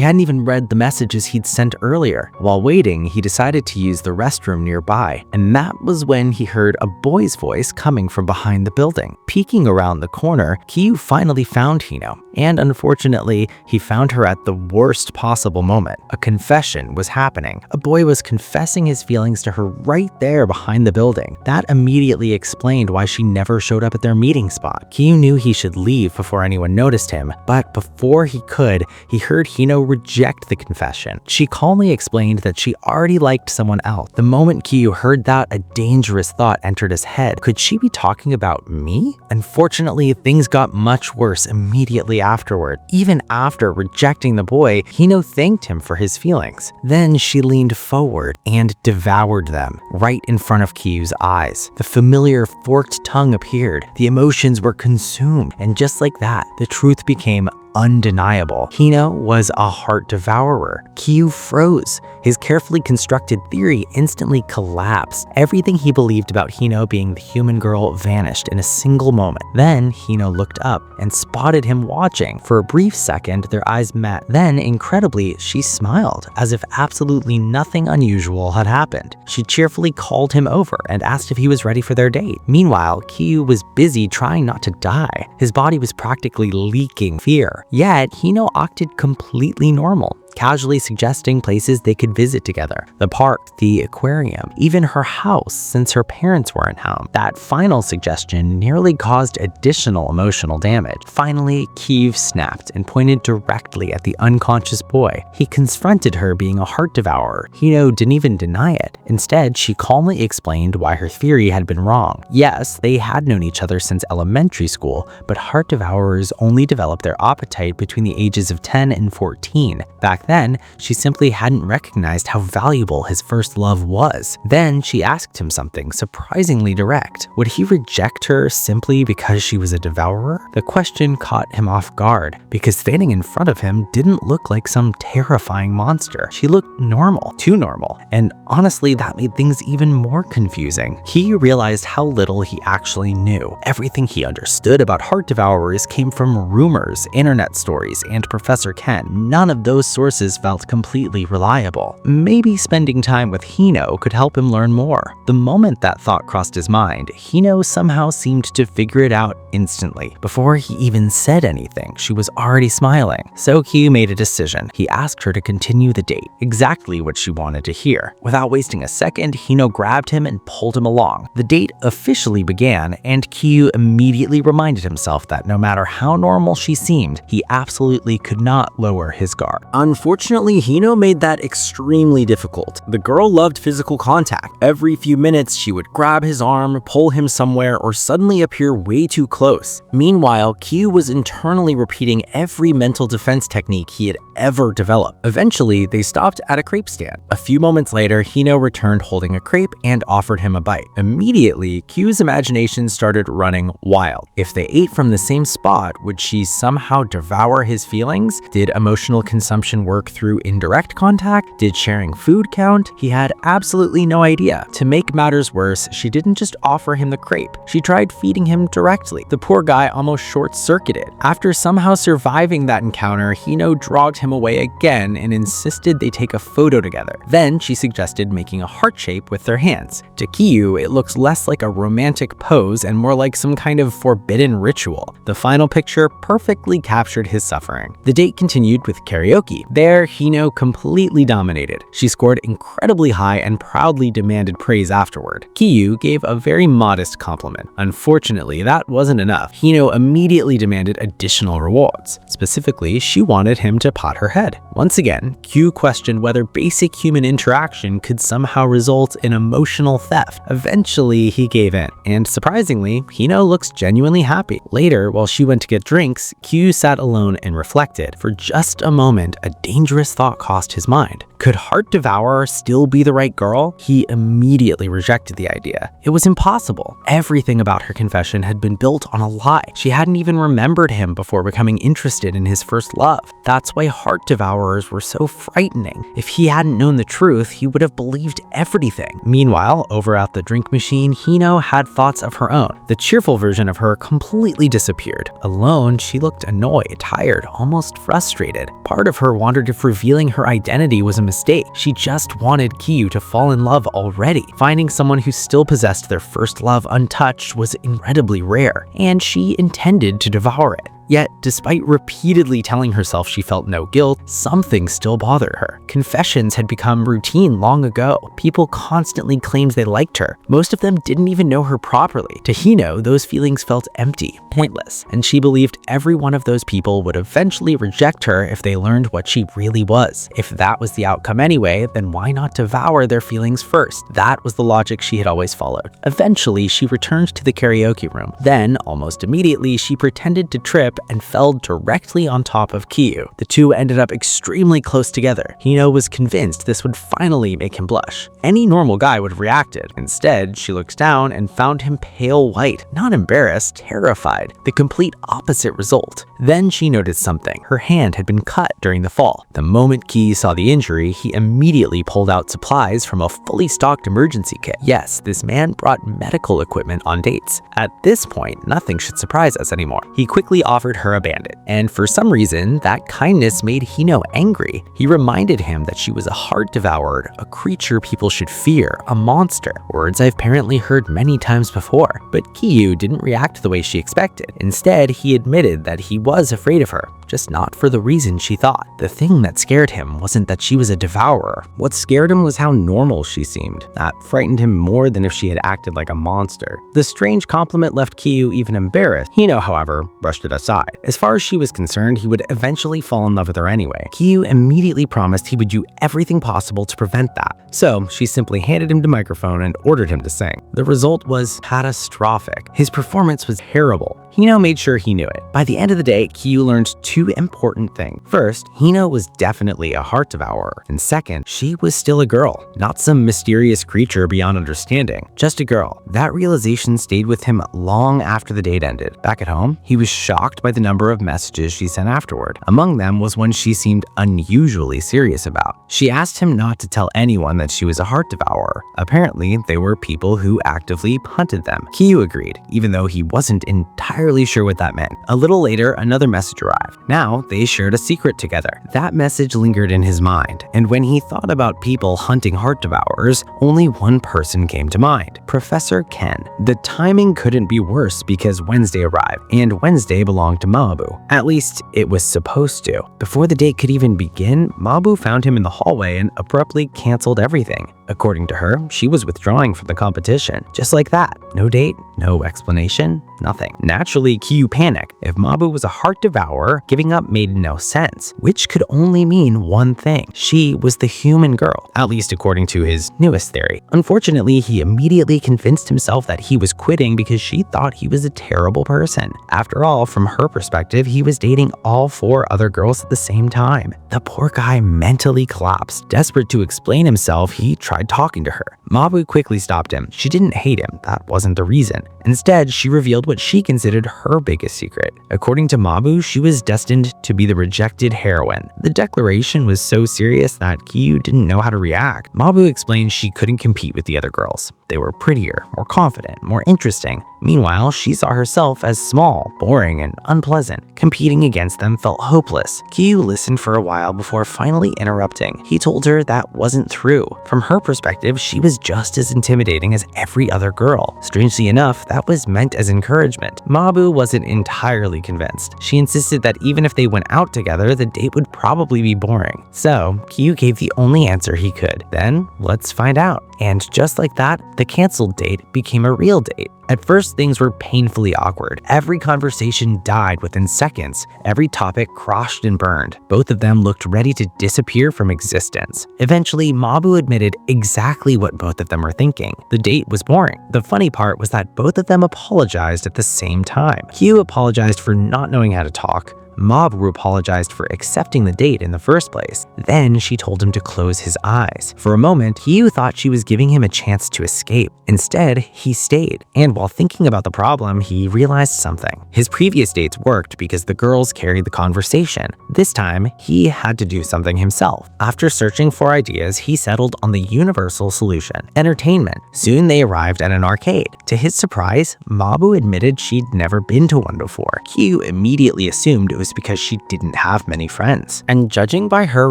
hadn't even read the messages he'd sent earlier. While waiting, he decided to use the restroom nearby, and that was when he heard a boy's voice coming from behind the building. Peeking around the corner, Kyu finally found Hino, and unfortunately, he found her at the worst possible moment. A confession was happening. A boy was confessing his feelings to her right there behind the building. That immediately explained why she never showed up at their meeting spot. Kyu knew he should leave before anyone noticed him, but before he could, he heard Hino reject the confession. She calmly explained that she already liked someone else. The moment Kyu heard that, a dangerous thought entered his head. Could she be talking about me? Unfortunately, things got much worse immediately afterward. Even after rejecting the boy, Hino thanked him for his feelings. Then she leaned forward and devoured them right in front of Kyu's eyes. The familiar forked tongue appeared. The emotions were consumed, and just like that, the truth became undeniable. Hino was a heart devourer. Kyu froze. His carefully constructed theory instantly collapsed. Everything he believed about Hino being the human girl vanished in a single moment. Then Hino looked up and spotted him watching. For a brief second, their eyes met. Then, incredibly, she smiled, as if absolutely nothing unusual had happened. She cheerfully called him over and asked if he was ready for their date. Meanwhile, Kyu was busy trying not to die. His body was practically leaking fear. Yet, Hino acted completely normal, casually suggesting places they could visit together. The park, the aquarium, even her house since her parents weren't home. That final suggestion nearly caused additional emotional damage. Finally, Kyiv snapped and pointed directly at the unconscious boy. He confronted her being a heart devourer. Hino didn't even deny it. Instead, she calmly explained why her theory had been wrong. Yes, they had known each other since elementary school, but heart devourers only develop their appetite between the ages of 10 and 14. Back then, she simply hadn't recognized how valuable his first love was. Then she asked him something surprisingly direct. Would he reject her simply because she was a devourer? The question caught him off guard, because standing in front of him didn't look like some terrifying monster. She looked normal, too normal, and honestly, that made things even more confusing. He realized how little he actually knew. Everything he understood about heart devourers came from rumors, internet stories, and Professor Ken. None of those sources sources felt completely reliable. Maybe spending time with Hino could help him learn more. The moment that thought crossed his mind, Hino somehow seemed to figure it out instantly. Before he even said anything, she was already smiling. So Kyu made a decision. He asked her to continue the date, exactly what she wanted to hear. Without wasting a second, Hino grabbed him and pulled him along. The date officially began, and Kyu immediately reminded himself that no matter how normal she seemed, he absolutely could not lower his guard. Unfortunately, Hino made that extremely difficult. The girl loved physical contact. Every few minutes, she would grab his arm, pull him somewhere, or suddenly appear way too close. Meanwhile, Kyu was internally repeating every mental defense technique he had ever developed. Eventually, they stopped at a crepe stand. A few moments later, Hino returned holding a crepe and offered him a bite. Immediately, Kyu's imagination started running wild. If they ate from the same spot, would she somehow devour his feelings? Did emotional consumption work through indirect contact? Did sharing food count? He had absolutely no idea. To make matters worse, she didn't just offer him the crepe. She tried feeding him directly. The poor guy almost short-circuited. After somehow surviving that encounter, Hino dragged him away again and insisted they take a photo together. Then she suggested making a heart shape with their hands. To Kyu, it looks less like a romantic pose and more like some kind of forbidden ritual. The final picture perfectly captured his suffering. The date continued with karaoke. There, Hino completely dominated. She scored incredibly high and proudly demanded praise afterward. Kyu gave a very modest compliment. Unfortunately, that wasn't enough. Hino immediately demanded additional rewards. Specifically, she wanted him to pat her head. Once again, Kyu questioned whether basic human interaction could somehow result in emotional theft. Eventually, he gave in, and surprisingly, Hino looks genuinely happy. Later, while she went to get drinks, Kyu sat alone and reflected. For just a moment, a dangerous thought crossed his mind. Could Heart Devourer still be the right girl? He immediately rejected the idea. It was impossible. Everything about her confession had been built on a lie. She hadn't even remembered him before becoming interested in his first love. That's why Heart Devourers were so frightening. If he hadn't known the truth, he would have believed everything. Meanwhile, over at the drink machine, Hino had thoughts of her own. The cheerful version of her completely disappeared. Alone, she looked annoyed, tired, almost frustrated. Part of her wondered if revealing her identity was a mistake. She just wanted Kyu to fall in love already. Finding someone who still possessed their first love untouched was incredibly rare, and she intended to devour it. Yet, despite repeatedly telling herself she felt no guilt, something still bothered her. Confessions had become routine long ago. People constantly claimed they liked her. Most of them didn't even know her properly. To Hino, those feelings felt empty, pointless, and she believed every one of those people would eventually reject her if they learned what she really was. If that was the outcome anyway, then why not devour their feelings first? That was the logic she had always followed. Eventually, she returned to the karaoke room. Then, almost immediately, she pretended to trip and fell directly on top of Kyu. The two ended up extremely close together. Hino was convinced this would finally make him blush. Any normal guy would have reacted. Instead, she looked down and found him pale white, not embarrassed, terrified. The complete opposite result. Then she noticed something. Her hand had been cut during the fall. The moment Kyu saw the injury, he immediately pulled out supplies from a fully stocked emergency kit. Yes, this man brought medical equipment on dates. At this point, nothing should surprise us anymore. He quickly offered her a bandit, and for some reason, that kindness made Hino angry. He reminded him that she was a heart devourer, a creature people should fear, a monster. Words I've apparently heard many times before. But Kyu didn't react the way she expected. Instead, he admitted that he was afraid of her, just not for the reason she thought. The thing that scared him wasn't that she was a devourer. What scared him was how normal she seemed. That frightened him more than if she had acted like a monster. The strange compliment left Kyu even embarrassed. Hino, however, brushed it aside. As far as she was concerned, he would eventually fall in love with her anyway. Kyu immediately promised he would do everything possible to prevent that. So she simply handed him the microphone and ordered him to sing. The result was catastrophic. His performance was terrible. Hino made sure he knew it. By the end of the day, Kyu learned two important things. First, Hino was definitely a heart devourer. And second, she was still a girl, not some mysterious creature beyond understanding. Just a girl. That realization stayed with him long after the date ended. Back at home, he was shocked by the number of messages she sent afterward. Among them was one she seemed unusually serious about. She asked him not to tell anyone that she was a heart devourer. Apparently, they were people who actively hunted them. Kyu agreed, even though he wasn't entirely entirely sure what that meant. A little later, another message arrived. Now, they shared a secret together. That message lingered in his mind, and when he thought about people hunting heart devourers, only one person came to mind: Professor Ken. The timing couldn't be worse because Wednesday arrived, and Wednesday belonged to Mabu. At least, it was supposed to. Before the date could even begin, Mabu found him in the hallway and abruptly canceled everything. According to her, she was withdrawing from the competition. Just like that. No date, no explanation, nothing. Naturally, Kyu panicked. If Mabu was a heart devourer, giving up made no sense, which could only mean one thing. She was the human girl, at least according to his newest theory. Unfortunately, he immediately convinced himself that he was quitting because she thought he was a terrible person. After all, from her perspective, he was dating all 4 other girls at the same time. The poor guy mentally collapsed. Desperate to explain himself, he tried talking to her. Mabu quickly stopped him. She didn't hate him. That wasn't the reason. Instead, she revealed what she considered her biggest secret. According to Mabu, she was destined to be the rejected heroine. The declaration was so serious that Kyu didn't know how to react. Mabu explained she couldn't compete with the other girls. They were prettier, more confident, more interesting. Meanwhile, she saw herself as small, boring, and unpleasant. Competing against them felt hopeless. Kyu listened for a while before finally interrupting. He told her that wasn't true. From her perspective, she was just as intimidating as every other girl. Strangely enough, that was meant as encouragement. Mabu wasn't entirely convinced. She insisted that even if they went out together, the date would probably be boring. So, Kyu gave the only answer he could. Then, let's find out. And just like that, the canceled date became a real date. At first, things were painfully awkward. Every conversation died within seconds. Every topic crashed and burned. Both of them looked ready to disappear from existence. Eventually, Mabu admitted exactly what both of them were thinking. The date was boring. The funny part was that both of them apologized at the same time. Kyu apologized for not knowing how to talk. Mabu apologized for accepting the date in the first place. Then she told him to close his eyes. For a moment, Kyu thought she was giving him a chance to escape. Instead, he stayed. And while thinking about the problem, he realized something. His previous dates worked because the girls carried the conversation. This time, he had to do something himself. After searching for ideas, he settled on the universal solution: entertainment. Soon they arrived at an arcade. To his surprise, Mabu admitted she'd never been to one before. Kyu immediately assumed it was because she didn't have many friends. And judging by her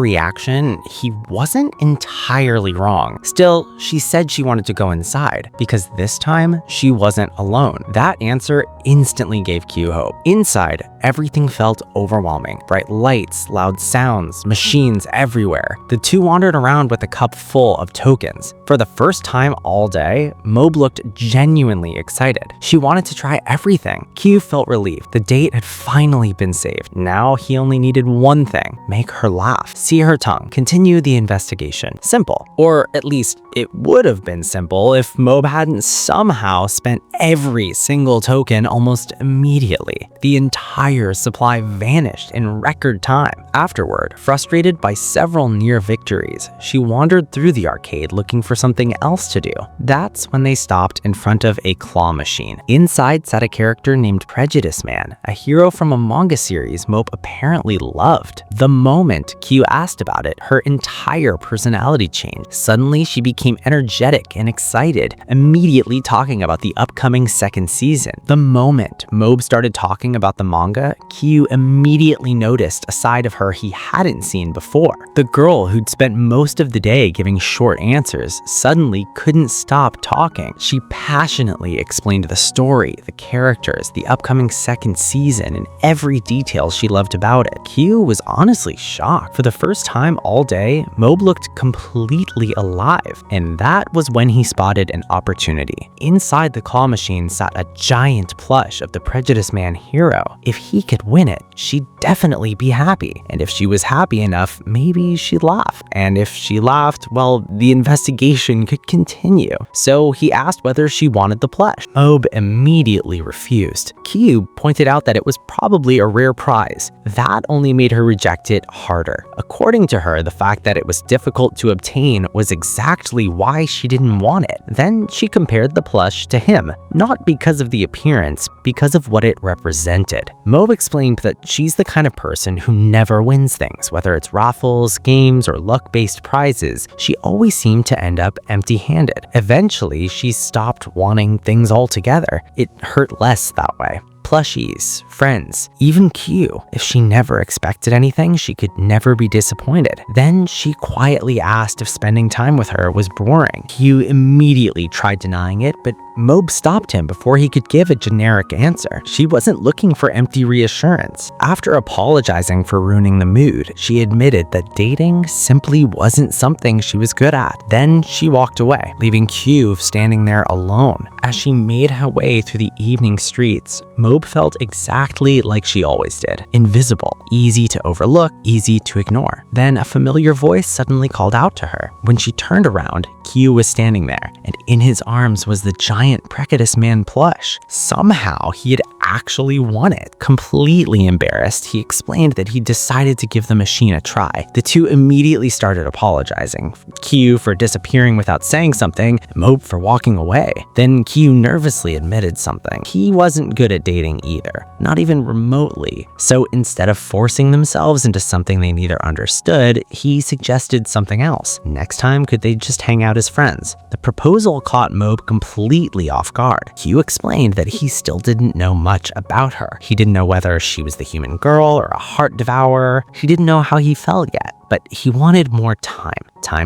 reaction, he wasn't entirely wrong. Still, she said she wanted to go inside because this time she wasn't alone. That answer instantly gave Kyu hope. Inside, everything felt overwhelming. Bright lights, loud sounds, machines everywhere. The two wandered around with a cup full of tokens. For the first time all day, Mobe looked genuinely excited. She wanted to try everything. Kyu felt relieved. The date had finally been saved. Now he only needed one thing: make her laugh, see her tongue, continue the investigation. Simple. Or at least it would have been simple if Mobe hadn't somehow spent every single token almost immediately. The entire supply vanished in record time. Afterward, frustrated by several near victories, she wandered through the arcade looking for something else to do. That's when they stopped in front of a claw machine. Inside sat a character named Prejudice Man, a hero from a manga series Mobe apparently loved. The moment Kyu asked about it, her entire personality changed. Suddenly, she became energetic and excited, immediately talking about the upcoming second season. The moment Mobe started talking about the manga, Kyu immediately noticed a side of her he hadn't seen before. The girl who'd spent most of the day giving short answers suddenly couldn't stop talking. She passionately explained the story, the characters, the upcoming second season, and every detail she loved about it. Kyu was honestly shocked. For the first time all day, Mobe looked completely alive, and that was when he spotted an opportunity. Inside the claw machine sat a giant plush of the Prejudice Man hero. If he could win it, she'd definitely be happy. And if she was happy enough, maybe she'd laugh. And if she laughed, well, the investigation could continue. So he asked whether she wanted the plush. Mobe immediately refused. Kyu pointed out that it was probably a rare prize. That only made her reject it harder. According to her, the fact that it was difficult to obtain was exactly why she didn't want it. Then she compared the plush to him, not because of the appearance, because of what it represented. Mobe explained that she's the kind of person who never wins things, whether it's raffles, games, or luck-based prizes. She always seemed to end up empty-handed. Eventually, she stopped wanting things altogether. It hurt less that way. plushies, friends, even Q. If she never expected anything, she could never be disappointed. Then she quietly asked if spending time with her was boring. Q immediately tried denying it, but Mobe stopped him before he could give a generic answer. She wasn't looking for empty reassurance. After apologizing for ruining the mood, she admitted that dating simply wasn't something she was good at. Then she walked away, leaving Q standing there alone. As she made her way through the evening streets, Mobe felt exactly like she always did. Invisible, easy to overlook, easy to ignore. Then a familiar voice suddenly called out to her. When she turned around, Q was standing there, and in his arms was the giant Precarious Man plush. Somehow, he had actually won it. Completely embarrassed, he explained that he decided to give the machine a try. The two immediately started apologizing. Q for disappearing without saying something, Mobe for walking away. Then Q nervously admitted something. He wasn't good at dating either, not even remotely. So instead of forcing themselves into something they neither understood, he suggested something else. Next time, could they just hang out as friends? The proposal caught Mobe completely off guard. Q explained that he still didn't know much about her. He didn't know whether she was the human girl or a heart devourer. He didn't know how he felt yet, but he wanted more time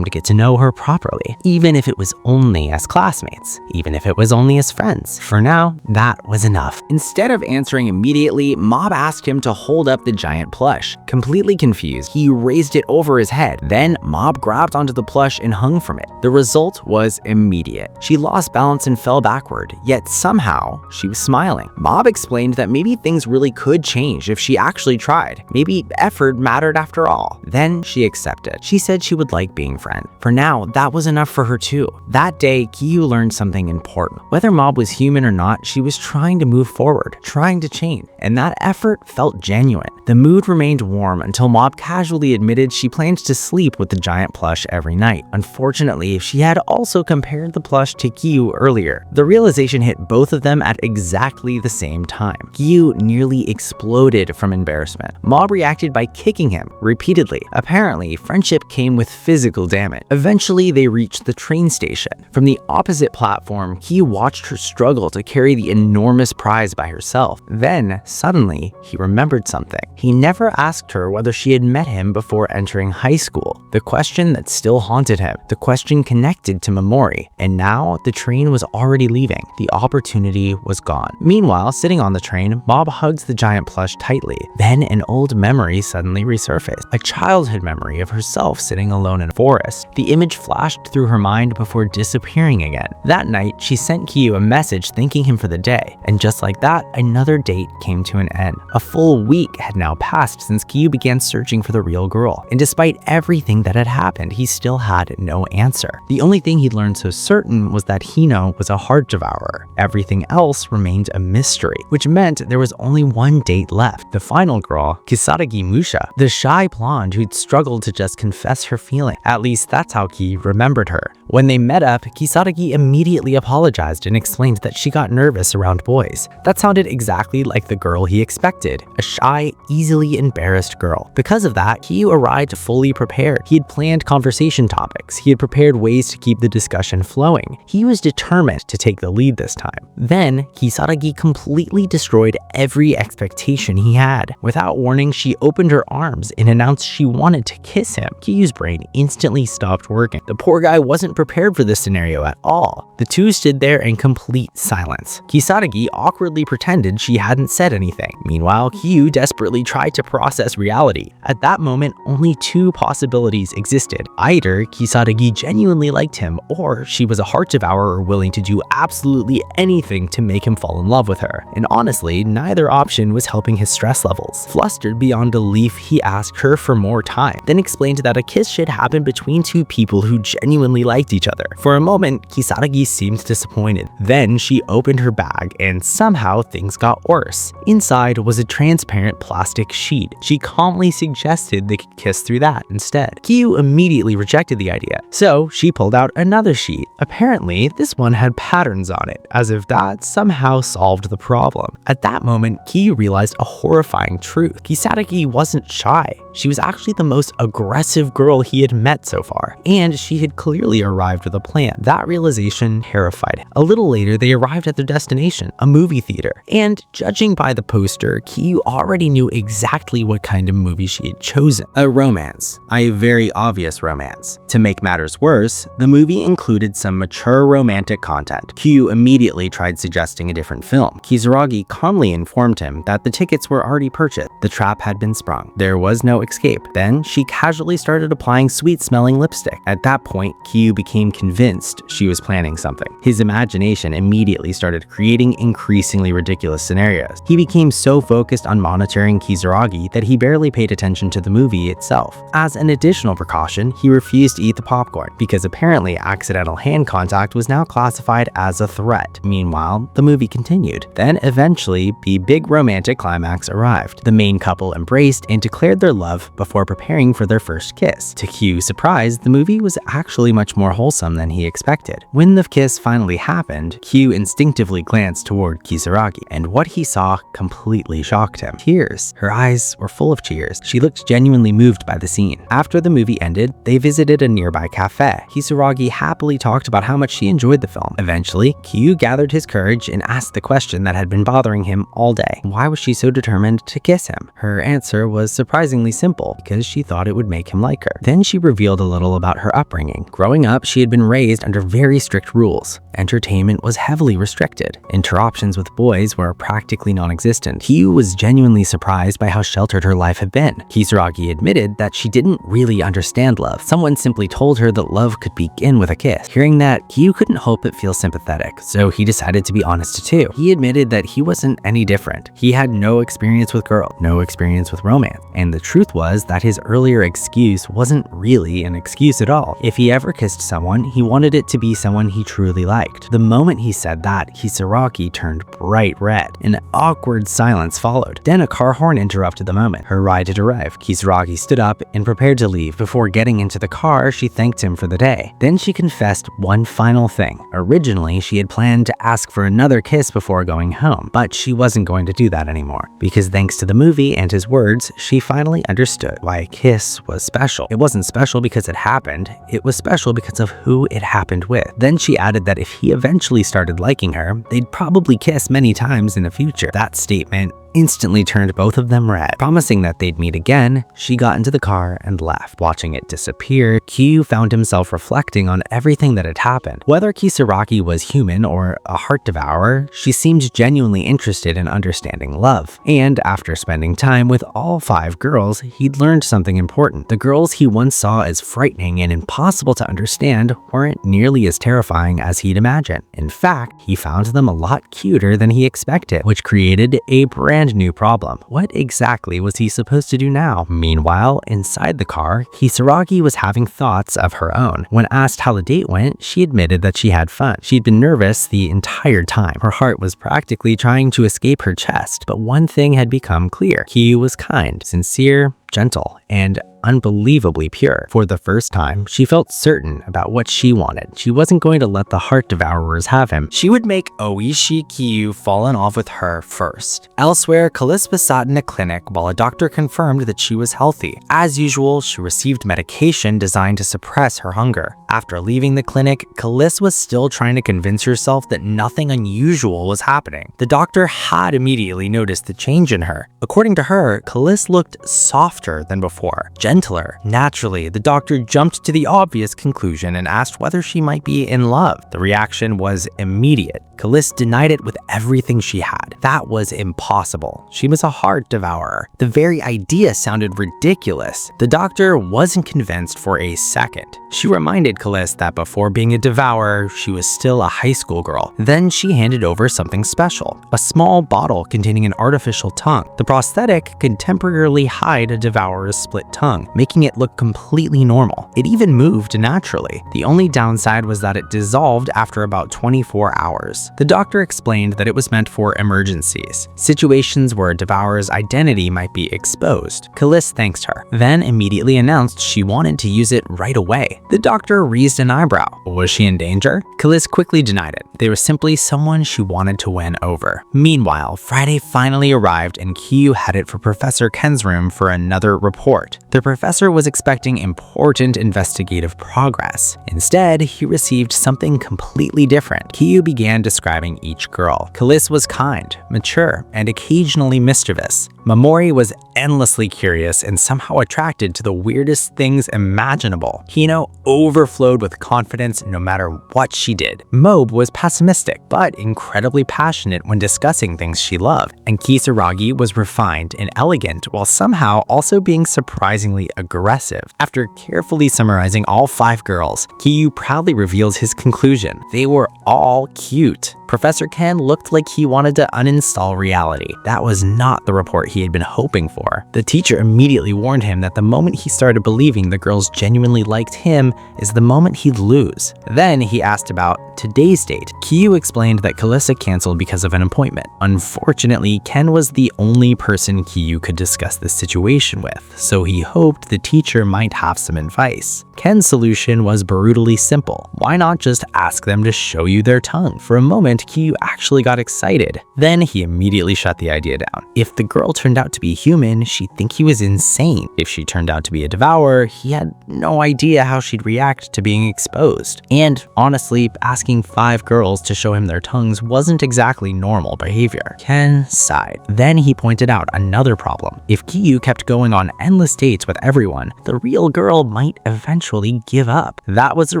to get to know her properly, even if it was only as classmates, even if it was only as friends. For now, that was enough. Instead of answering immediately, Mob asked him to hold up the giant plush. Completely confused, he raised it over his head. Then Mob grabbed onto the plush and hung from it. The result was immediate. She lost balance and fell backward, yet somehow she was smiling. Mob explained that maybe things really could change if she actually tried. Maybe effort mattered after all. Then she accepted. She said she would like being friend. For now, that was enough for her too. That day, Kiyu learned something important. Whether Mob was human or not, she was trying to move forward, trying to change, and that effort felt genuine. The mood remained warm until Mob casually admitted she planned to sleep with the giant plush every night. Unfortunately, she had also compared the plush to Kiyu earlier. The realization hit both of them at exactly the same time. Kiyu nearly exploded from embarrassment. Mob reacted by kicking him repeatedly. Apparently, friendship came with physical damage. Eventually, they reached the train station. From the opposite platform, Kiyu watched her struggle to carry the enormous prize by herself. Then, suddenly, he remembered something. He never asked her whether she had met him before entering high school. The question that still haunted him. The question connected to Memori. And now, the train was already leaving. The opportunity was gone. Meanwhile, sitting on the train, Mob hugs the giant plush tightly. Then an old memory suddenly resurfaced. A childhood memory of herself sitting alone in a forest. The image flashed through her mind before disappearing again. That night, she sent Kiyu a message thanking him for the day. And just like that, another date came to an end. A full week had now passed since Kiyu began searching for the real girl. And despite everything that had happened, he still had no answer. The only thing he'd learned so certain was that Hino was a heart devourer. Everything else remained a mystery, which meant there was only one date left. The final girl, Kisaragi Musha, the shy blonde who'd struggled to just confess her feeling. At least that's how Ki remembered her. When they met up, Kisaragi immediately apologized and explained that she got nervous around boys. That sounded exactly like the girl he expected, a shy, easily embarrassed girl. Because of that, Kiyu arrived fully prepared. He had planned conversation topics. He had prepared ways to keep the discussion flowing. He was determined to take the lead this time. Then, Kisaragi completely destroyed every expectation he had. Without warning, she opened her arms and announced she wanted to kiss him. Kiyu's brain instantly stopped working. The poor guy wasn't prepared for this scenario at all. The two stood there in complete silence. Kisaragi awkwardly pretended she hadn't said anything. Meanwhile, Kiyu desperately tried to process reality. At that moment, only two possibilities existed. Either Kisaragi genuinely liked him, or she was a heart devourer willing to do absolutely anything to make him fall in love with her. And honestly, neither option was helping his stress levels. Flustered beyond belief, he asked her for more time, then explained that a kiss should happen between two people who genuinely liked each other. For a moment, Kisaragi seemed disappointed. Then she opened her bag and somehow things got worse. Inside was a transparent plastic sheet. She calmly suggested they could kiss through that instead. Kyu immediately rejected the idea, so she pulled out another sheet. Apparently, this one had patterns on it, as if that somehow solved the problem. At that moment, Kyu realized a horrifying truth. Kisaragi wasn't shy. She was actually the most aggressive girl he had met so far, and she had clearly arrived with a plan. That realization terrified him. A little later, they arrived at their destination, a movie theater, and judging by the poster, Kyu already knew exactly what kind of movie she had chosen. A romance. A very obvious romance. To make matters worse, the movie included some mature romantic content. Kyu immediately tried suggesting a different film. Kisaragi calmly informed him that the tickets were already purchased. The trap had been sprung. There was no escape. Then she casually started applying sweet-smelling lipstick. At that point, Kyu became convinced she was planning something. His imagination immediately started creating increasingly ridiculous scenarios. He became so focused on monitoring Kisaragi that he barely paid attention to the movie itself. As an additional precaution, he refused to eat the popcorn because apparently accidental hand contact was now classified as a threat. Meanwhile, the movie continued. Then eventually, the big romantic climax arrived. The main couple embraced and declared their love before preparing for their first kiss. To Kyu's surprise, the movie was actually much more wholesome than he expected. When the kiss finally happened, Kyu instinctively glanced toward Kisaragi, and what he saw completely shocked him. Tears. Her eyes were full of tears. She looked genuinely moved by the scene. After the movie ended, they visited a nearby cafe. Kisaragi happily talked about how much she enjoyed the film. Eventually, Kyu gathered his courage and asked the question that had been bothering him all day. Why was she so determined to kiss him? Her answer was surprisingly simple, because she thought it would make him like her. Then she revealed a little about her upbringing. Growing up, she had been raised under very strict rules. Entertainment was heavily restricted. Interactions with boys were practically non-existent. Kyu was genuinely surprised by how sheltered her life had been. Kisaragi admitted that she didn't really understand love. Someone simply told her that love could begin with a kiss. Hearing that, Kyu couldn't help but feel sympathetic, so he decided to be honest too. He admitted that he wasn't any different. He had no experience with girls, no experience with romance, and the truth was that his earlier excuse wasn't really an excuse at all. If he ever kissed someone, he wanted it to be someone he truly liked. The moment he said that, Kisaragi turned bright red. An awkward silence followed. Then a car horn interrupted the moment. Her ride had arrived. Kisaragi stood up and prepared to leave. Before getting into the car, she thanked him for the day. Then she confessed one final thing. Originally, she had planned to ask for another kiss before going home, but she wasn't going to do that anymore. Because thanks to the movie and his words, she finally understood why a kiss was special. It wasn't special because it happened, it was special because of who it happened with. Then she added that if he eventually started liking her, they'd probably kiss many times in the future. That statement instantly turned both of them red. Promising that they'd meet again, she got into the car and left. Watching it disappear, Kyu found himself reflecting on everything that had happened. Whether Kisaragi was human or a heart devourer, she seemed genuinely interested in understanding love. And after spending time with all 5 girls, he'd learned something important. The girls he once saw as frightening and impossible to understand weren't nearly as terrifying as he'd imagined. In fact, he found them a lot cuter than he expected, which created a brand new problem. What exactly was he supposed to do now? Meanwhile, inside the car, Kisaragi was having thoughts of her own. When asked how the date went, she admitted that she had fun. She'd been nervous the entire time. Her heart was practically trying to escape her chest, but one thing had become clear. He was kind, sincere, gentle, and unbelievably pure. For the first time, she felt certain about what she wanted. She wasn't going to let the heart devourers have him. She would make Oishi Kyu fall in love with her first. Elsewhere, Callispa sat in a clinic while a doctor confirmed that she was healthy. As usual, she received medication designed to suppress her hunger. After leaving the clinic, Callis was still trying to convince herself that nothing unusual was happening. The doctor had immediately noticed the change in her. According to her, Callis looked softer than before, gentler. Naturally, the doctor jumped to the obvious conclusion and asked whether she might be in love. The reaction was immediate. Callis denied it with everything she had. That was impossible. She was a heart devourer. The very idea sounded ridiculous. The doctor wasn't convinced for a second. She reminded Callis that before being a devourer, she was still a high school girl. Then she handed over something special, a small bottle containing an artificial tongue. The prosthetic could temporarily hide a devourer's split tongue. tongue, making it look completely normal. It even moved naturally. The only downside was that it dissolved after about 24 hours. The doctor explained that it was meant for emergencies, situations where a devourer's identity might be exposed. Kalis thanked her, then immediately announced she wanted to use it right away. The doctor raised an eyebrow. Was she in danger? Kalis quickly denied it. They were simply someone she wanted to win over. Meanwhile, Friday finally arrived and Kyu headed for Professor Ken's room for another report. The professor was expecting important investigative progress. Instead, he received something completely different. Kyu began describing each girl. Kalis was kind, mature, and occasionally mischievous. Mamori was endlessly curious and somehow attracted to the weirdest things imaginable. Hino overflowed with confidence no matter what she did. Mobe was pessimistic, but incredibly passionate when discussing things she loved. And Kisaragi was refined and elegant while somehow also being surprisingly aggressive. After carefully summarizing all 5 girls, Kyu proudly reveals his conclusion. They were all cute. Professor Ken looked like he wanted to uninstall reality. That was not the report he had been hoping for. The teacher immediately warned him that the moment he started believing the girls genuinely liked him is the moment he'd lose. Then he asked about today's date. Kyu explained that Kalissa canceled because of an appointment. Unfortunately, Ken was the only person Kyu could discuss this situation with, so he hoped the teacher might have some advice. Ken's solution was brutally simple. Why not just ask them to show you their tongue? For a moment, Kyu actually got excited. Then he immediately shut the idea down. If the girl turned out to be human, she'd think he was insane. If she turned out to be a devourer, he had no idea how she'd react to being exposed. And honestly, asking 5 girls to show him their tongues wasn't exactly normal behavior. Ken sighed. Then he pointed out another problem. If Kyu kept going on endless dates with everyone, the real girl might eventually give up. That was a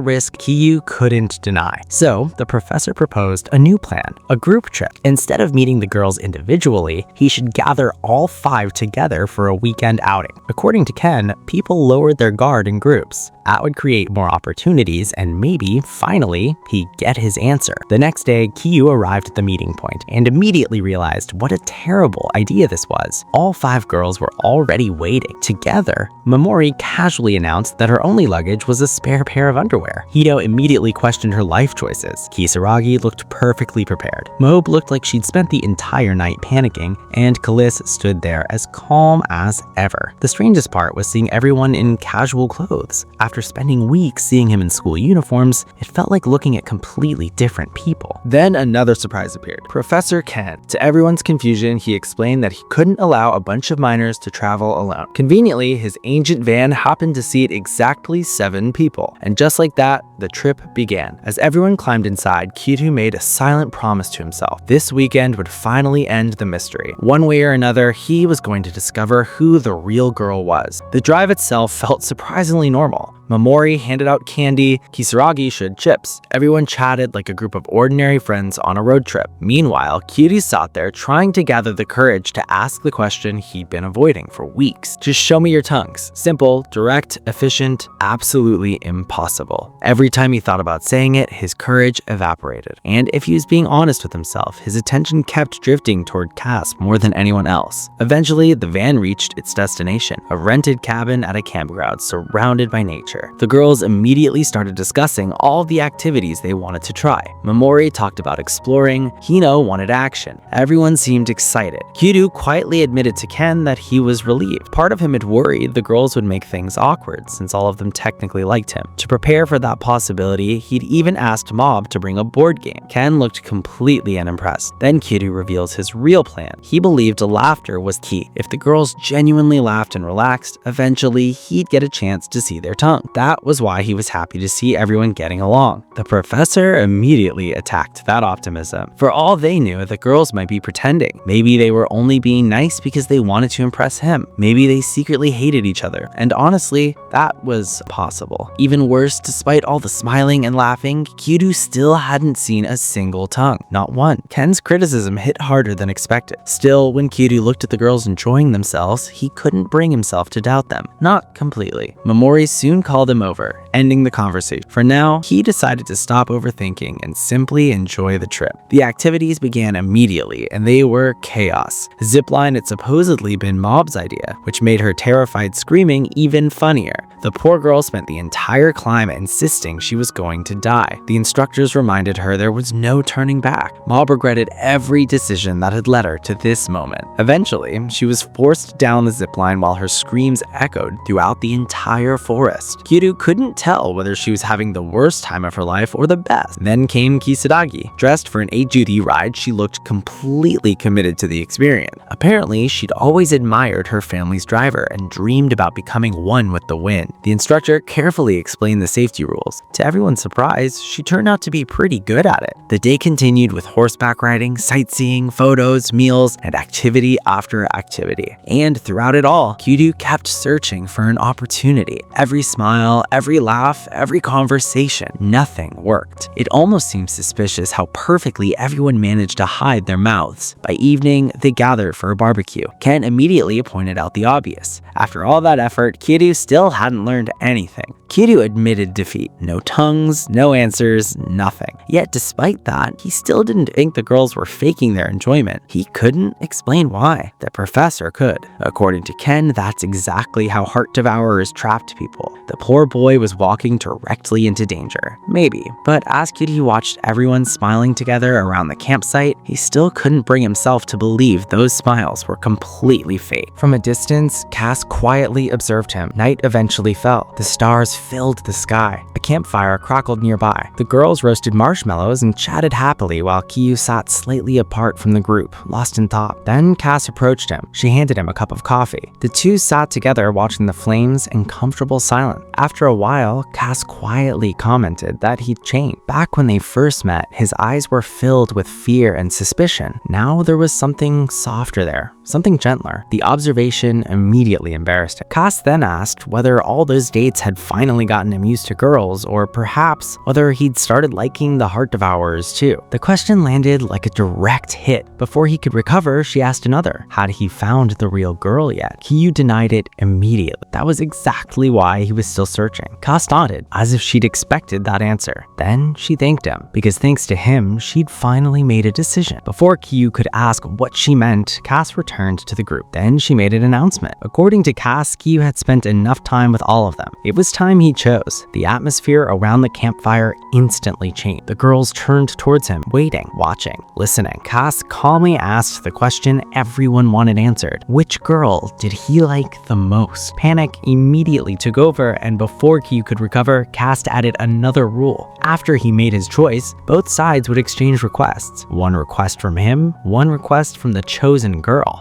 risk Kyu couldn't deny. So the professor proposed a new plan, a group trip. Instead of meeting the girls individually, he should gather all 5 together for a weekend outing. According to Ken, people lowered their guard in groups. That would create more opportunities and maybe, finally, he'd get his answer. The next day, Kyu arrived at the meeting point and immediately realized what a terrible idea this was. All 5 girls were already waiting. Together, Mamori casually announced that her only luggage was a spare pair of underwear. Hito immediately questioned her life choices. Kisaragi looked perfectly prepared. Mobe looked like she'd spent the entire night panicking, and Kalis stood there as calm as ever. The strangest part was seeing everyone in casual clothes. After spending weeks seeing him in school uniforms, it felt like looking at completely different people. Then another surprise appeared. Professor Ken. To everyone's confusion, he explained that he couldn't allow a bunch of minors to travel alone. Conveniently, his ancient van happened to seat exactly 7 people. And just like that, the trip began. As everyone climbed inside, Kyu made a silent promise to himself. This weekend would finally end the mystery. One way or another, he was going to discover who the real girl was. The drive itself felt surprisingly normal. Mamori handed out candy, Kisaragi shared chips. Everyone chatted like a group of ordinary friends on a road trip. Meanwhile, Kyuri sat there trying to gather the courage to ask the question he'd been avoiding for weeks. Just show me your tongues. Simple, direct, efficient, absolutely impossible. Every time he thought about saying it, his courage evaporated. And if he was being honest with himself, his attention kept drifting toward Cass more than anyone else. Eventually, the van reached its destination, a rented cabin at a campground surrounded by nature. The girls immediately started discussing all the activities they wanted to try. Mamori talked about exploring, Hino wanted action. Everyone seemed excited. Kyuru quietly admitted to Ken that he was relieved. Part of him had worried the girls would make things awkward since all of them technically liked him. To prepare for that possibility, he'd even asked Mob to bring a board game. Ken looked completely unimpressed. Then Kyuru reveals his real plan. He believed laughter was key. If the girls genuinely laughed and relaxed, eventually he'd get a chance to see their tongue. That was why he was happy to see everyone getting along. The professor immediately attacked that optimism. For all they knew, the girls might be pretending. Maybe they were only being nice because they wanted to impress him. Maybe they secretly hated each other. And honestly, that was possible. Even worse, despite all the smiling and laughing, Kyuru still hadn't seen a single tongue. Not one. Ken's criticism hit harder than expected. Still, when Kyuru looked at the girls enjoying themselves, he couldn't bring himself to doubt them. Not completely. Mamori soon called him over. ending the conversation. For now, he decided to stop overthinking and simply enjoy the trip. The activities began immediately, and they were chaos. Zipline had supposedly been Mob's idea, which made her terrified screaming even funnier. The poor girl spent the entire climb insisting she was going to die. The instructors reminded her there was no turning back. Mob regretted every decision that had led her to this moment. Eventually, she was forced down the zipline while her screams echoed throughout the entire forest. Kiryu couldn't tell whether she was having the worst time of her life or the best. Then came Kisaragi. Dressed for an AGD ride, she looked completely committed to the experience. Apparently, she'd always admired her family's driver and dreamed about becoming one with the wind. The instructor carefully explained the safety rules. To everyone's surprise, she turned out to be pretty good at it. The day continued with horseback riding, sightseeing, photos, meals, and activity after activity. And throughout it all, Kiryu kept searching for an opportunity. Every smile, every laugh, every conversation, nothing worked. It almost seemed suspicious how perfectly everyone managed to hide their mouths. By evening, they gathered for a barbecue. Ken immediately pointed out the obvious. After all that effort, Kiryu still hadn't learned anything. Kiryu admitted defeat. No tongues, no answers, nothing. Yet despite that, he still didn't think the girls were faking their enjoyment. He couldn't explain why. The professor could. According to Ken, that's exactly how heart devourers trapped people. The poor boy was walking directly into danger. Maybe. But as Kiryu watched everyone smiling together around the campsite, he still couldn't bring himself to believe those smiles were completely fake. From a distance, Cass quietly observed him. Night eventually fell. The stars filled the sky. A campfire crackled nearby. The girls roasted marshmallows and chatted happily while Kiryu sat slightly apart from the group, lost in thought. Then Cass approached him. She handed him a cup of coffee. The two sat together watching the flames in comfortable silence. After a while, Cass quietly commented that he'd changed. Back when they first met, his eyes were filled with fear and suspicion. Now there was something softer there, something gentler. The observation immediately embarrassed him. Cass then asked whether all those dates had finally gotten him used to girls, or perhaps whether he'd started liking the heart devourers too. The question landed like a direct hit. Before he could recover, she asked another. Had he found the real girl yet? Kiryu denied it immediately. That was exactly why he was still searching. Cass nodded, as if she'd expected that answer. Then she thanked him, because thanks to him, she'd finally made a decision. Before Kiryu could ask what she meant, Cass returned to the group. Then she made an announcement. According to Cass, Kiryu had spent enough time with all of them. It was time he chose. The atmosphere around the campfire instantly changed. The girls turned towards him, waiting, watching, listening. Cass calmly asked the question everyone wanted answered. Which girl did he like the most? Panic immediately took over, and before Kiryu could recover, Cass added another rule. After he made his choice, both sides would exchange requests. One request from him, one request from the chosen girl.